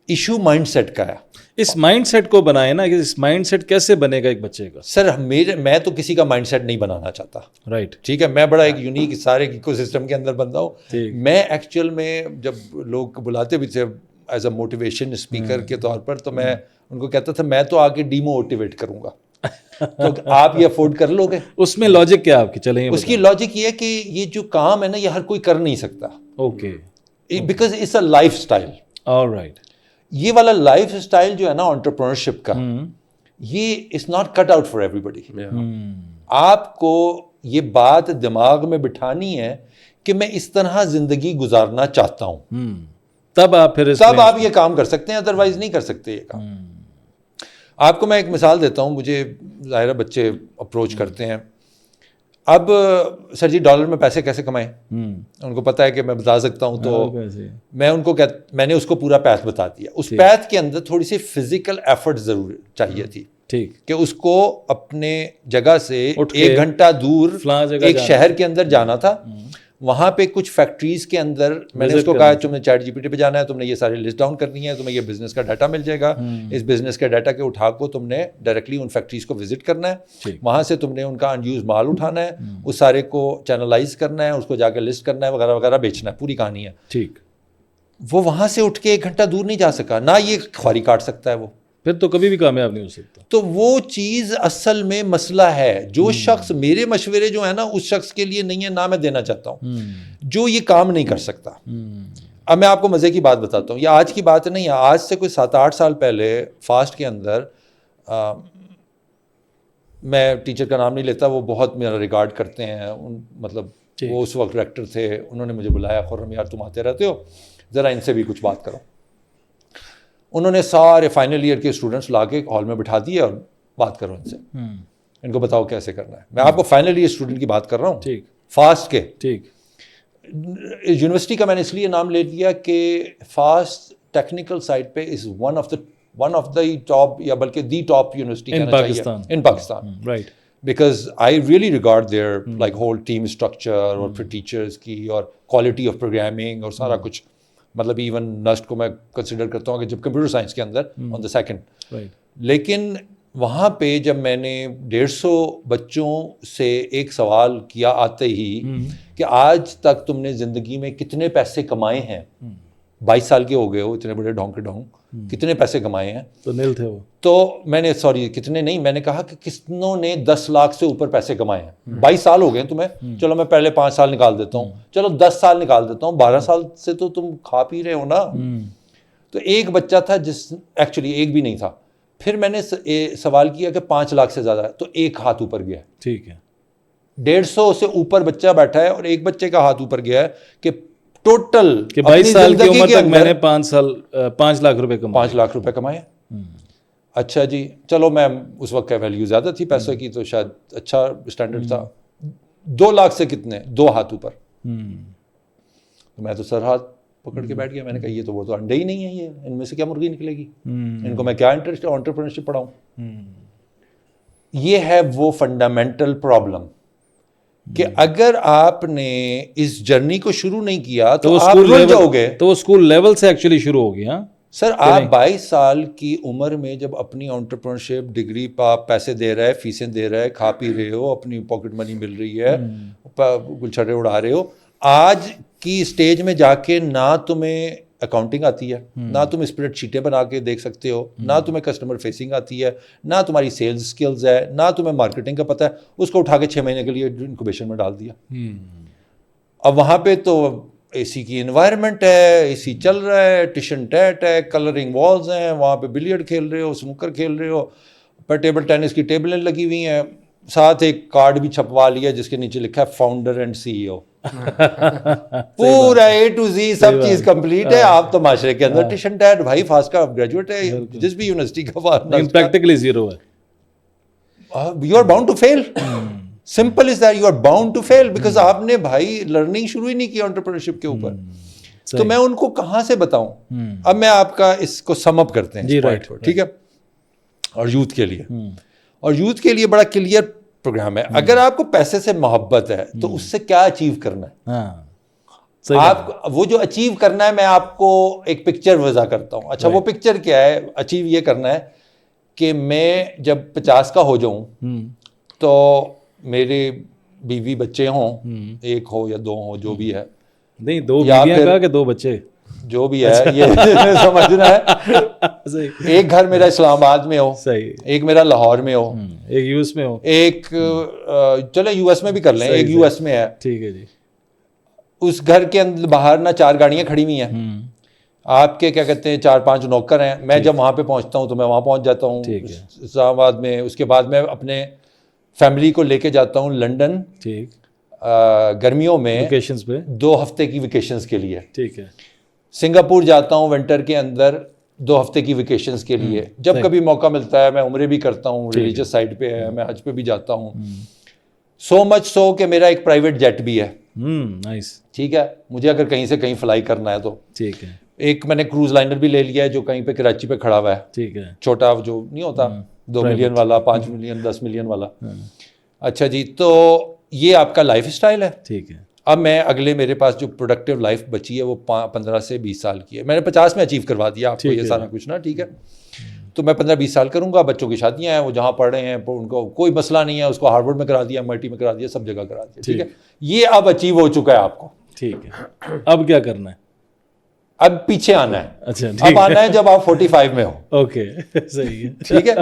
ایشو مائنڈ سیٹ کا ہے. اس مائنڈ سیٹ کو بنائے نا, کہ اس مائنڈ سیٹ کیسے بنے گا ایک بچے کا؟ سر میں تو کسی کا مائنڈ سیٹ نہیں بنانا چاہتا, رائٹ, ٹھیک ہے, میں بڑا ایک یونیک سارے ایکو سسٹم کے اندر بندہ ہوں. میں ایکچوئل میں جب لوگ بلاتے بھی تھے ایز اے موٹیویشن اسپیکر کے طور پر, تو میں ان کو کہتا تھا میں تو آ کے ڈی موٹیویٹ کروں گا, تو آپ یہ افورڈ کر لو گے. اس میں لاجک کیا آپ کی؟ چلیں اس کی لاجک یہ ہے کہ یہ جو کام ہے نا یہ ہر کوئی کر نہیں سکتا. Okay, because it's a lifestyle. Alright, یہ والا لائف اسٹائل جو ہے نا انٹرپرنرشپ کا, یہ is not cut out for everybody. آپ کو یہ بات دماغ میں بٹھانی ہے کہ میں اس طرح زندگی گزارنا چاہتا ہوں, تب آپ یہ کام کر سکتے ہیں, ادروائز نہیں کر سکتے یہ کام. آپ کو میں ایک مثال دیتا ہوں. مجھے ظاہر بچے اپروچ کرتے ہیں, اب سر جی ڈالر میں پیسے کیسے کمائیں, ان کو پتا ہے کہ میں بتا سکتا ہوں, تو میں ان کو میں نے اس کو پورا پیتھ بتا دیا. اس پیتھ کے اندر تھوڑی سی فزیکل ایفرٹ ضرور چاہیے تھی, ٹھیک, کہ اس کو اپنے جگہ سے 1 گھنٹہ دور ایک شہر کے اندر جانا تھا. وہاں پہ کچھ فیکٹریز کے اندر میں نے اس کو کہا تم نے چیٹ جی پی ٹی پہ جانا ہے, تم نے یہ ساری لسٹ ڈاؤن کرنی ہے, تمہیں یہ بزنس کا ڈاٹا مل جائے گا, اس بزنس کے ڈاٹا کے اٹھا کو تم نے ڈائریکٹلی ان فیکٹریز کو وزٹ کرنا ہے, وہاں سے تم نے ان کا انیوز مال اٹھانا ہے, اس سارے کو چینلائز کرنا ہے, اس کو جا کے لسٹ کرنا ہے, وغیرہ وغیرہ, بیچنا ہے. پوری کہانی ہے. ٹھیک, وہ وہاں سے اٹھ کے 1 گھنٹہ دور نہیں جا سکا, نہ یہ خواری کاٹ سکتا ہے, وہ پھر تو کبھی بھی کامیاب نہیں ہو سکتا. تو وہ چیز اصل میں مسئلہ ہے. جو شخص میرے مشورے جو ہے نا اس شخص کے لیے نہیں ہے, نہ میں دینا چاہتا ہوں, جو یہ کام نہیں کر سکتا. اب میں آپ کو مزے کی بات بتاتا ہوں, یہ آج کی بات نہیں ہے, آج سے کوئی 7-8 سال پہلے فاسٹ کے اندر, میں ٹیچر کا نام نہیں لیتا, وہ بہت میرا ریگارڈ کرتے ہیں, مطلب وہ اس وقت ڈائریکٹر تھے, انہوں نے مجھے بلایا, خرم یار تم آتے رہتے ہو, ذرا ان سے بھی کچھ بات کرو. انہوں نے سارے فائنل ایئر کے اسٹوڈنٹس لا کے ہال میں بٹھا دیے اور بات کرو ان سے, ان کو بتاؤ کیسے کرنا ہے. میں آپ کو فائنل ایئر اسٹوڈنٹ کی بات کر رہا ہوں, ٹھیک, فاسٹ کے. ٹھیک, یونیورسٹی کا میں نے اس لیے نام لے دیا کہ فاسٹ ٹیکنیکل سائڈ پہ is one of the top, یا بلکہ دی ٹاپ یونیورسٹی کہنا چاہیے in Pakistan. Right, because I really regard their like whole team structure, اور پھر ٹیچرس کی, اور کوالٹی آف پروگرامنگ, اور سارا کچھ. مطلب ایون نسٹ کو میں کنسیڈر کرتا ہوں کہ جب کمپیوٹر سائنس کے اندر آن دا سیکنڈ. لیکن وہاں پہ جب میں نے 150 بچوں سے ایک سوال کیا آتے ہی کہ آج تک تم نے زندگی میں کتنے پیسے کمائے ہیں, 22 سال کے ہو گئے ہو, اتنے بڑے ڈھونگ کے ڈھونگ, کتنے پیسے کمائے ہیں, تو نیل تھے وہ. تو میں نے کتنے نہیں, میں نے کہا کہ کتنوں نے 10 لاکھ سے اوپر پیسے کمائے ہیں. 22 سال ہو گئے تمہیں, چلو میں پہلے 5 سال نکال دیتا ہوں, چلو 10 سال نکال دیتا ہوں, 12 سال سے تو تم کھا پی رہے ہو نا. تو ایک بچہ تھا جس, ایکچولی ایک بھی نہیں تھا, پھر میں نے سوال کیا کہ 5 لاکھ سے زیادہ ہے, تو ایک ہاتھ اوپر گیا. ٹھیک ہے, 150 سے اوپر بچہ بیٹھا ہے, اور ایک بچے کا ہاتھ اوپر گیا ہے کہ ٹوٹل 22 سال کی عمر تک میں نے 5 لاکھ روپے کمائے. 5 لاکھ روپے کمائے. اچھا جی, چلو میں اس وقت کا ویلیو زیادہ تھی پیسے کی, تو شاید اچھا اسٹینڈرڈ تھا. 2 لاکھ سے کتنے, 2 ہاتھ اوپر. تو میں تو سر ہاتھ پکڑ کے بیٹھ گیا, میں نے کہا یہ تو وہ تو انڈے ہی نہیں ہے, یہ ان میں سے کیا مرغی نکلے گی, ان کو میں کیا انٹرسٹ انٹرپرینورشپ پڑھاؤں. یہ ہے وہ فنڈامنٹل پرابلم کہ اگر آپ نے اس جرنی کو شروع نہیں کیا تو آپ رک جاؤ گے. تو وہ اسکول لیول سے ایکچولی شروع ہو گیا. سر آپ 22 سال کی عمر میں جب اپنی انٹرپرنرشپ ڈگری آپ پیسے دے رہے ہیں, فیسیں دے رہے ہیں, کھا پی رہے ہو, اپنی پاکٹ منی مل رہی ہے, گلچھڑے اڑا رہے ہو, آج کی اسٹیج میں جا کے نہ تمہیں اکاؤنٹنگ آتی ہے, نہ تم اسپریڈ شیٹیں بنا کے دیکھ سکتے ہو, نہ تمہیں کسٹمر فیسنگ آتی ہے, نہ تمہاری سیلز سکلز ہے, نہ تمہیں مارکیٹنگ کا پتہ ہے, اس کو اٹھا کے 6 مہینے کے لیے انکوبیشن میں ڈال دیا. اب وہاں پہ تو اے سی کی انوائرمنٹ ہے, اے سی چل رہا ہے, ٹیشن ٹیٹ ہے, کلرنگ والز ہیں, وہاں پہ بلیئرڈ کھیل رہے ہو, سنوکر کھیل رہے ہو, پر ٹیبل ٹینس کی ٹیبلیں لگی ہوئی ہیں, ساتھ ایک کارڈ بھی چھپوا لیا جس کے نیچے لکھا ہے فاؤنڈر اینڈ سی ای او. پورا اے ٹو زی سب چیز کمپلیٹ ہے. آپ تو معاشرے کے اندر ٹیشن ٹیٹ, بھائی فاسٹ کا گریجویٹ ہے, جس بھی یونیورسٹی کا پریکٹیکلی زیرو ہے. You are bound to fail. Simple is that, you are bound to fail, because آپ نے بھائی لرننگ شروع ہی نہیں کی انٹرپرینورشپ کے اوپر. تو میں ان کو کہاں سے بتاؤں؟ اب میں آپ کا اس کو سم اپ کرتے ہیں, ٹھیک ہے, اور یوتھ کے لیے, اور یوتھ کے لیے بڑا کلیئر پروگرام ہے. اگر آپ کو پیسے سے محبت ہے تو اس سے کیا اچیو کرنا ہے, آپ وہ جو اچیو کرنا ہے, میں آپ کو ایک پکچر وضع کرتا ہوں. اچھا وہ پکچر کیا ہے؟ اچیو یہ کرنا ہے کہ میں جب 50 کا ہو جاؤں تو میرے بیوی بچے ہوں, ایک ہو یا 2 ہو, جو بھی ہے, نہیں 2 بیویاں کہا کہ 2 بچے, جو بھی ہے یہ سمجھنا ہے. ایک گھر میرا اسلام آباد میں ہو, ایک میرا لاہور میں ہو, ایک یو ایس میں ہو, ایک چلے یو ایس میں بھی کر لیں, ایک یو ایس میں ہے, ٹھیک ہے جی. اس گھر کے اندر باہر نہ 4 گاڑیاں کھڑی ہوئی ہیں, آپ کے کیا کہتے ہیں 4-5 نوکر ہیں. میں جب وہاں پہ پہنچتا ہوں تو میں وہاں پہنچ جاتا ہوں اسلام آباد میں. اس کے بعد میں اپنے فیملی کو لے کے جاتا ہوں لنڈن, گرمیوں میں ویکیشنز پہ 2 ہفتے کی ویکیشنز کے لیے, ٹھیک ہے. سنگاپور جاتا ہوں ونٹر کے اندر 2 ہفتے کی ویکیشنز کے لیے. جب کبھی موقع ملتا ہے میں عمرے بھی کرتا ہوں, ریلیجس سائٹ پہ ہے, میں حج پہ بھی جاتا ہوں. سو مچ سو کہ میرا ایک پرائیویٹ جیٹ بھی ہے, ٹھیک ہے, مجھے اگر کہیں سے کہیں فلائی کرنا ہے تو, ٹھیک ہے. ایک میں نے کروز لائنر بھی لے لیا ہے جو کہیں پہ کراچی پہ کھڑا ہوا ہے, ٹھیک ہے, چھوٹا جو نہیں ہوتا 2 ملین والا, 5 ملین 10 ملین والا. اچھا جی, تو یہ آپ کا لائف اسٹائل ہے, ٹھیک ہے. اب میں اگلے میرے پاس جو پروڈکٹیو لائف بچی ہے وہ 15 سے 20 سال کی ہے. میں نے 50 میں اچیو کروا دیا آپ کو یہ سارا کچھ نا, ٹھیک ہے. تو میں 15-20 سال کروں گا. بچوں کی شادیاں ہیں, وہ جہاں پڑھ رہے ہیں ان کو کوئی مسئلہ نہیں ہے, اس کو ہارورڈ میں کرا دیا, MIT میں کرا دیا, سب جگہ کرا دیا, ٹھیک ہے. یہ اب اچیو ہو چکا ہے آپ کو, ٹھیک ہے. اب کیا کرنا ہے؟ اب پیچھے آنا ہے. اچھا, اب آنا ہے جب آپ 45 میں ہو. اوکے, صحیح ہے, ٹھیک ہے.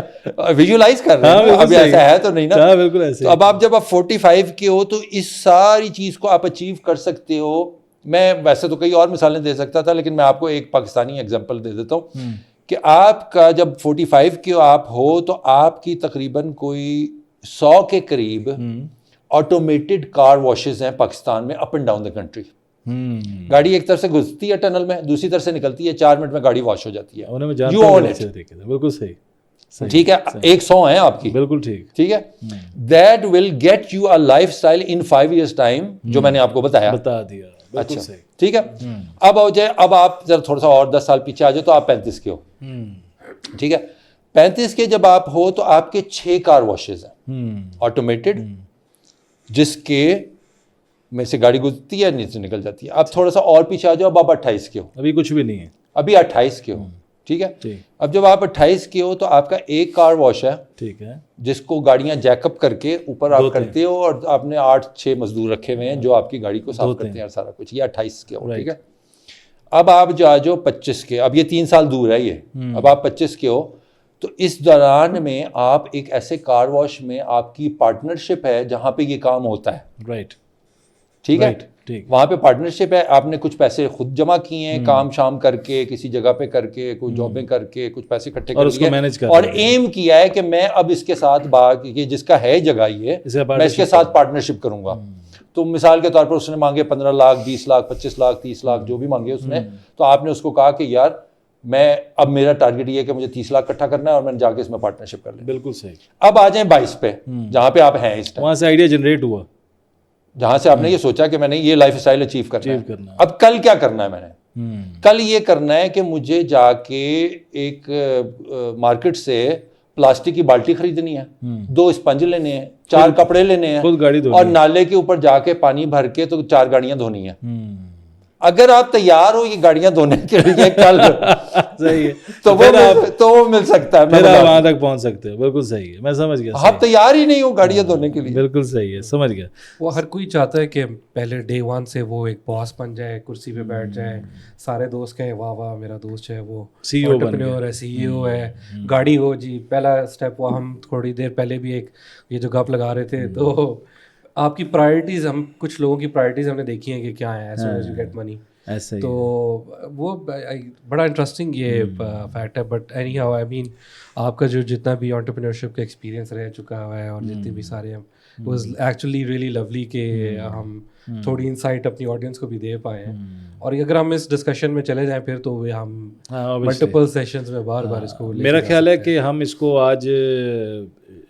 ویژولائز کر رہے ہیں, ابھی ایسا ہے تو نہیں نا, ہاں بالکل ایسے. تو اب آپ جب آپ 45 کے ہو تو اس ساری چیز کو آپ اچیو کر سکتے ہو. میں ویسے تو کئی اور مثالیں دے سکتا تھا, لیکن میں آپ کو ایک پاکستانی ایگزامپل دے دیتا ہوں کہ آپ کا جب 45 کے آپ ہو تو آپ کی تقریباً کوئی 100 کے قریب آٹومیٹڈ کار واشز ہیں پاکستان میں, up and down the country. گاڑی ایک طرف سے گھستی ہے ٹنل میں, دوسری طرف سے نکلتی ہے, 4 منٹ میں گاڑی واش ہو جاتی ہے. یو اون اٹ, بالکل صحیح, ٹھیک ہے. 100 ہیں آپ کی, بالکل ٹھیک, ٹھیک ہے. That will get you a lifestyle in 5 years time, جو میں نے آپ کو بتا دیا. اچھا, ٹھیک ہے. اب ہو جائے, اب آپ ذرا تھوڑا سا اور 10 سال پیچھے آ جائے تو آپ 35 کے ہو, ٹھیک ہے. 35 کے جب آپ ہو تو آپ کے 6 کار واشز ہیں آٹومیٹڈ, جس کے میں سے گاڑی گزرتی ہے, نیچے نکل جاتی ہے. اب تھوڑا سا اور پیچھے آ جاؤ, اب آپ 28 کے ہو, ابھی کچھ بھی نہیں ہے, ابھی 28 کے ہو, ٹھیک ہے. اب جب آپ 28 کے ہو تو آپ کا ایک کار واش ہے, ٹھیک ہے, جس کو گاڑیاں جیک اپ کر کے اوپر آپ کرتے ہو, اور آپ نے 8-6 مزدور رکھے ہوئے ہیں جو آپ کی گاڑی کو صاف کرتے ہیں, سارا کچھ. یہ 28 کے ہو, ٹھیک ہے. اب آپ جو آ جاؤ 25 کے, اب یہ 3 سال دور ہے یہ, اب آپ 25 کے ہو تو اس دوران میں آپ ایک ایسے کار واش میں آپ کی پارٹنرشپ ہے جہاں پہ یہ کام ہوتا ہے, رائٹ, ٹھیک ہے. وہاں پہ پارٹنرشپ ہے, آپ نے کچھ پیسے خود جمع کیے ہیں, کام شام کر کے, کسی جگہ پہ کر کے, کوئی جابیں کر کے, کچھ پیسے اکٹھے کر کے, اور ایم کیا ہے کہ میں اب اس کے ساتھ یہ جس کا ہے جگہ, یہ میں اس کے ساتھ پارٹنرشپ کروں گا. تو مثال کے طور پر اس نے مانگے 15 لاکھ, 20 لاکھ, 25 لاکھ, 30 لاکھ, جو بھی مانگے اس نے, تو آپ نے اس کو کہا کہ یار میں اب میرا ٹارگیٹ یہ ہے کہ مجھے 30 لاکھ اکٹھا کرنا ہے, اور میں نے جا کے اس میں پارٹنرشپ کر لی. بالکل صحیح. اب آ جائیں 22 پہ, جہاں پہ آپ ہیں اس ٹائم, وہاں سے آئیڈیا جنریٹ ہوا, جہاں سے آپ نے یہ سوچا کہ میں نے یہ لائف اسٹائل اچیو کرنا ہے. اب کل کیا کرنا ہے میں نے؟ کل یہ کرنا ہے کہ مجھے جا کے ایک مارکیٹ سے پلاسٹک کی بالٹی خریدنی ہے, 2 اسپنج لینے ہیں, 4 کپڑے لینے ہیں, اور نالے کے اوپر جا کے پانی بھر کے تو 4 گاڑیاں دھونی ہیں. اگر آپ تیار ہو یہ گاڑیاں دھونے کے لیے کل صحیح ہے تو وہ مل سکتا ہے, پھر آپ وہاں تک پہنچ سکتے ہو. بالکل صحیح ہے, میں سمجھ گیا. آپ تیار ہی نہیں ہو گاڑیاں دھونے کے لیے. بالکل صحیح ہے, سمجھ گیا. وہ ہر کوئی چاہتا ہے کہ پہلے ڈے ون سے وہ ایک باس بن جائے, کرسی پہ بیٹھ جائے, سارے دوست کہیں واہ واہ میرا دوست جو ہے وہ انٹرپرینیور ہے, سی ای او ہے, گاڑی ہو جی. پہلا اسٹیپ وہ ہم تھوڑی دیر پہلے بھی ایک یہ جو گپ لگا رہے تھے, تو آپ کی پرائرٹیز, ہم کچھ لوگوں کی پرائرٹیز ہم نے دیکھی ہیں کہ کیا ہیں, as soon as you get money. تو وہ بڑا انٹرسٹنگ یہ فیکٹ ہے. But anyhow I mean آپ کا جو جتنا بھی انٹرپرینورشپ کا ایکسپیرینس رہ چکا ہوا ہے اور جتنے بھی سارے ہم واز ایکچولی ریئلی لولی کہ ہم تھوڑی انسائٹ اپنی آڈینس کو بھی دے پائے ہیں. اور اگر ہم اس ڈسکشن میں چلے جائیں پھر تو ہم ملٹیپل سیشنز میں بار بار اس کو, میرا خیال ہے کہ ہم اس کو آج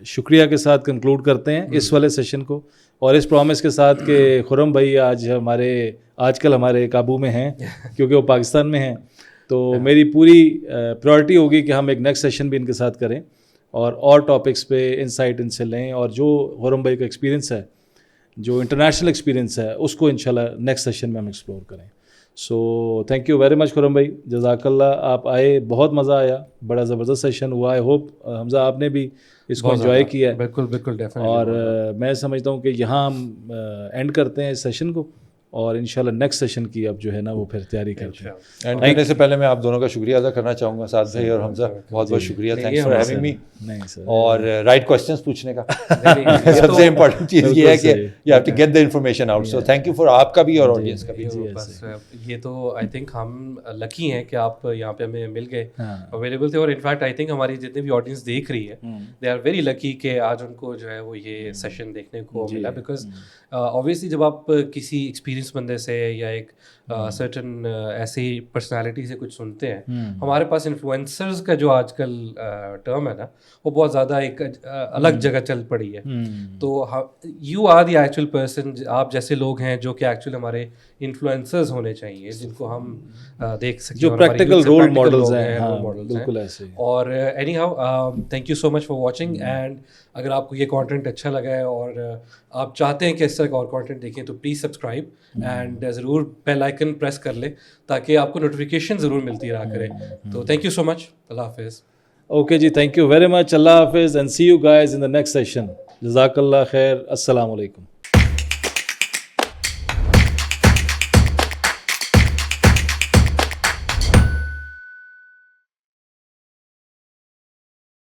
شکریہ کے ساتھ کنکلوڈ کرتے ہیں اس والے سیشن کو, اور اس پرومس کے ساتھ کہ خرم بھائی آج کل ہمارے قابو میں ہیں کیونکہ وہ پاکستان میں ہیں. تو میری پوری پرائرٹی ہوگی کہ ہم ایک نیکسٹ سیشن بھی ان کے ساتھ کریں اور ٹاپکس پہ انسائٹ ان سے لیں, اور جو خرم بھائی کا ایکسپیرینس ہے, جو انٹرنیشنل ایکسپیرینس ہے, اس کو انشاءاللہ نیکسٹ سیشن میں ہم ایکسپلور کریں. So thank you very much Khurram بھائی, جزاک اللہ. آپ آئے, بہت مزہ آیا, بڑا زبردست سیشن ہوا. آئی ہوپ حمزہ آپ نے بھی اس کو انجوائے کیا ہے. بالکل بالکل, اور میں سمجھتا ہوں کہ یہاں ہم اینڈ کرتے ہیں اس سیشن کو, اور انشاءاللہ نیکسٹ سیشن کی اب جو ہے نا وہ پھر تیاری کرتے ہیں. اینڈ کرنے سے پہلے میں آپ دونوں کا شکریہ ادا کرنا چاہوں گا, سعد بھائی اور حمزہ, بہت بہت شکریہ, تھینکس فار ہیونگ می, اور رائٹ کوسچنس پوچھنے کا. سب سے امپورٹنٹ چیز یہ ہے کہ you have to get the information out. So thank you for آپ کا بھی اور آڈینس کا بھی. بس یہ تو آئی تھنک ہم لکی ہیں کہ آپ یہاں پہ ہمیں مل گئے, اویلیبل تھے. اور انفیکٹ آئی تھنک ہماری جتنے بھی آڈینس دیکھ رہی ہے دے آر ویری لکی کہ آج ان کو جو ہے وہ یہ سیشن دیکھنے کو ملا. بیکاز obviously جب آپ کسی ایکسپیرینس بندے سے یا ایک سرٹن ایسی پرسنالٹی سے کچھ سنتے ہیں, ہمارے پاس انفلوئنسرز کا جو آج کل ٹرم ہے نا وہ بہت زیادہ ایک الگ جگہ چل پڑی ہے. تو you are the actual person, آپ جیسے لوگ ہیں جو کہ ایکچولی ہمارے انفلوئنسرز ہونے چاہیے, جن کو ہم دیکھ سکیں, جو پریکٹیکل رول ماڈلز ہیں. بالکل ایسے. اور any how thank you so much for watching. And اگر آپ کو یہ کانٹینٹ اچھا لگا ہے اور آپ چاہتے ہیں کہ اس طرح کا اور کانٹینٹ دیکھیں تو پلیز سبسکرائب اینڈ ضرور بیل آئکن پریس کر لیں تاکہ آپ کو نوٹیفیکیشن ضرور ملتی رہا کرے. تو thank you so much, Allah حافظ. اوکے جی, thank you very much, Allah حافظ, and see you guys in the next session. جزاک اللہ خیر, السلام علیکم.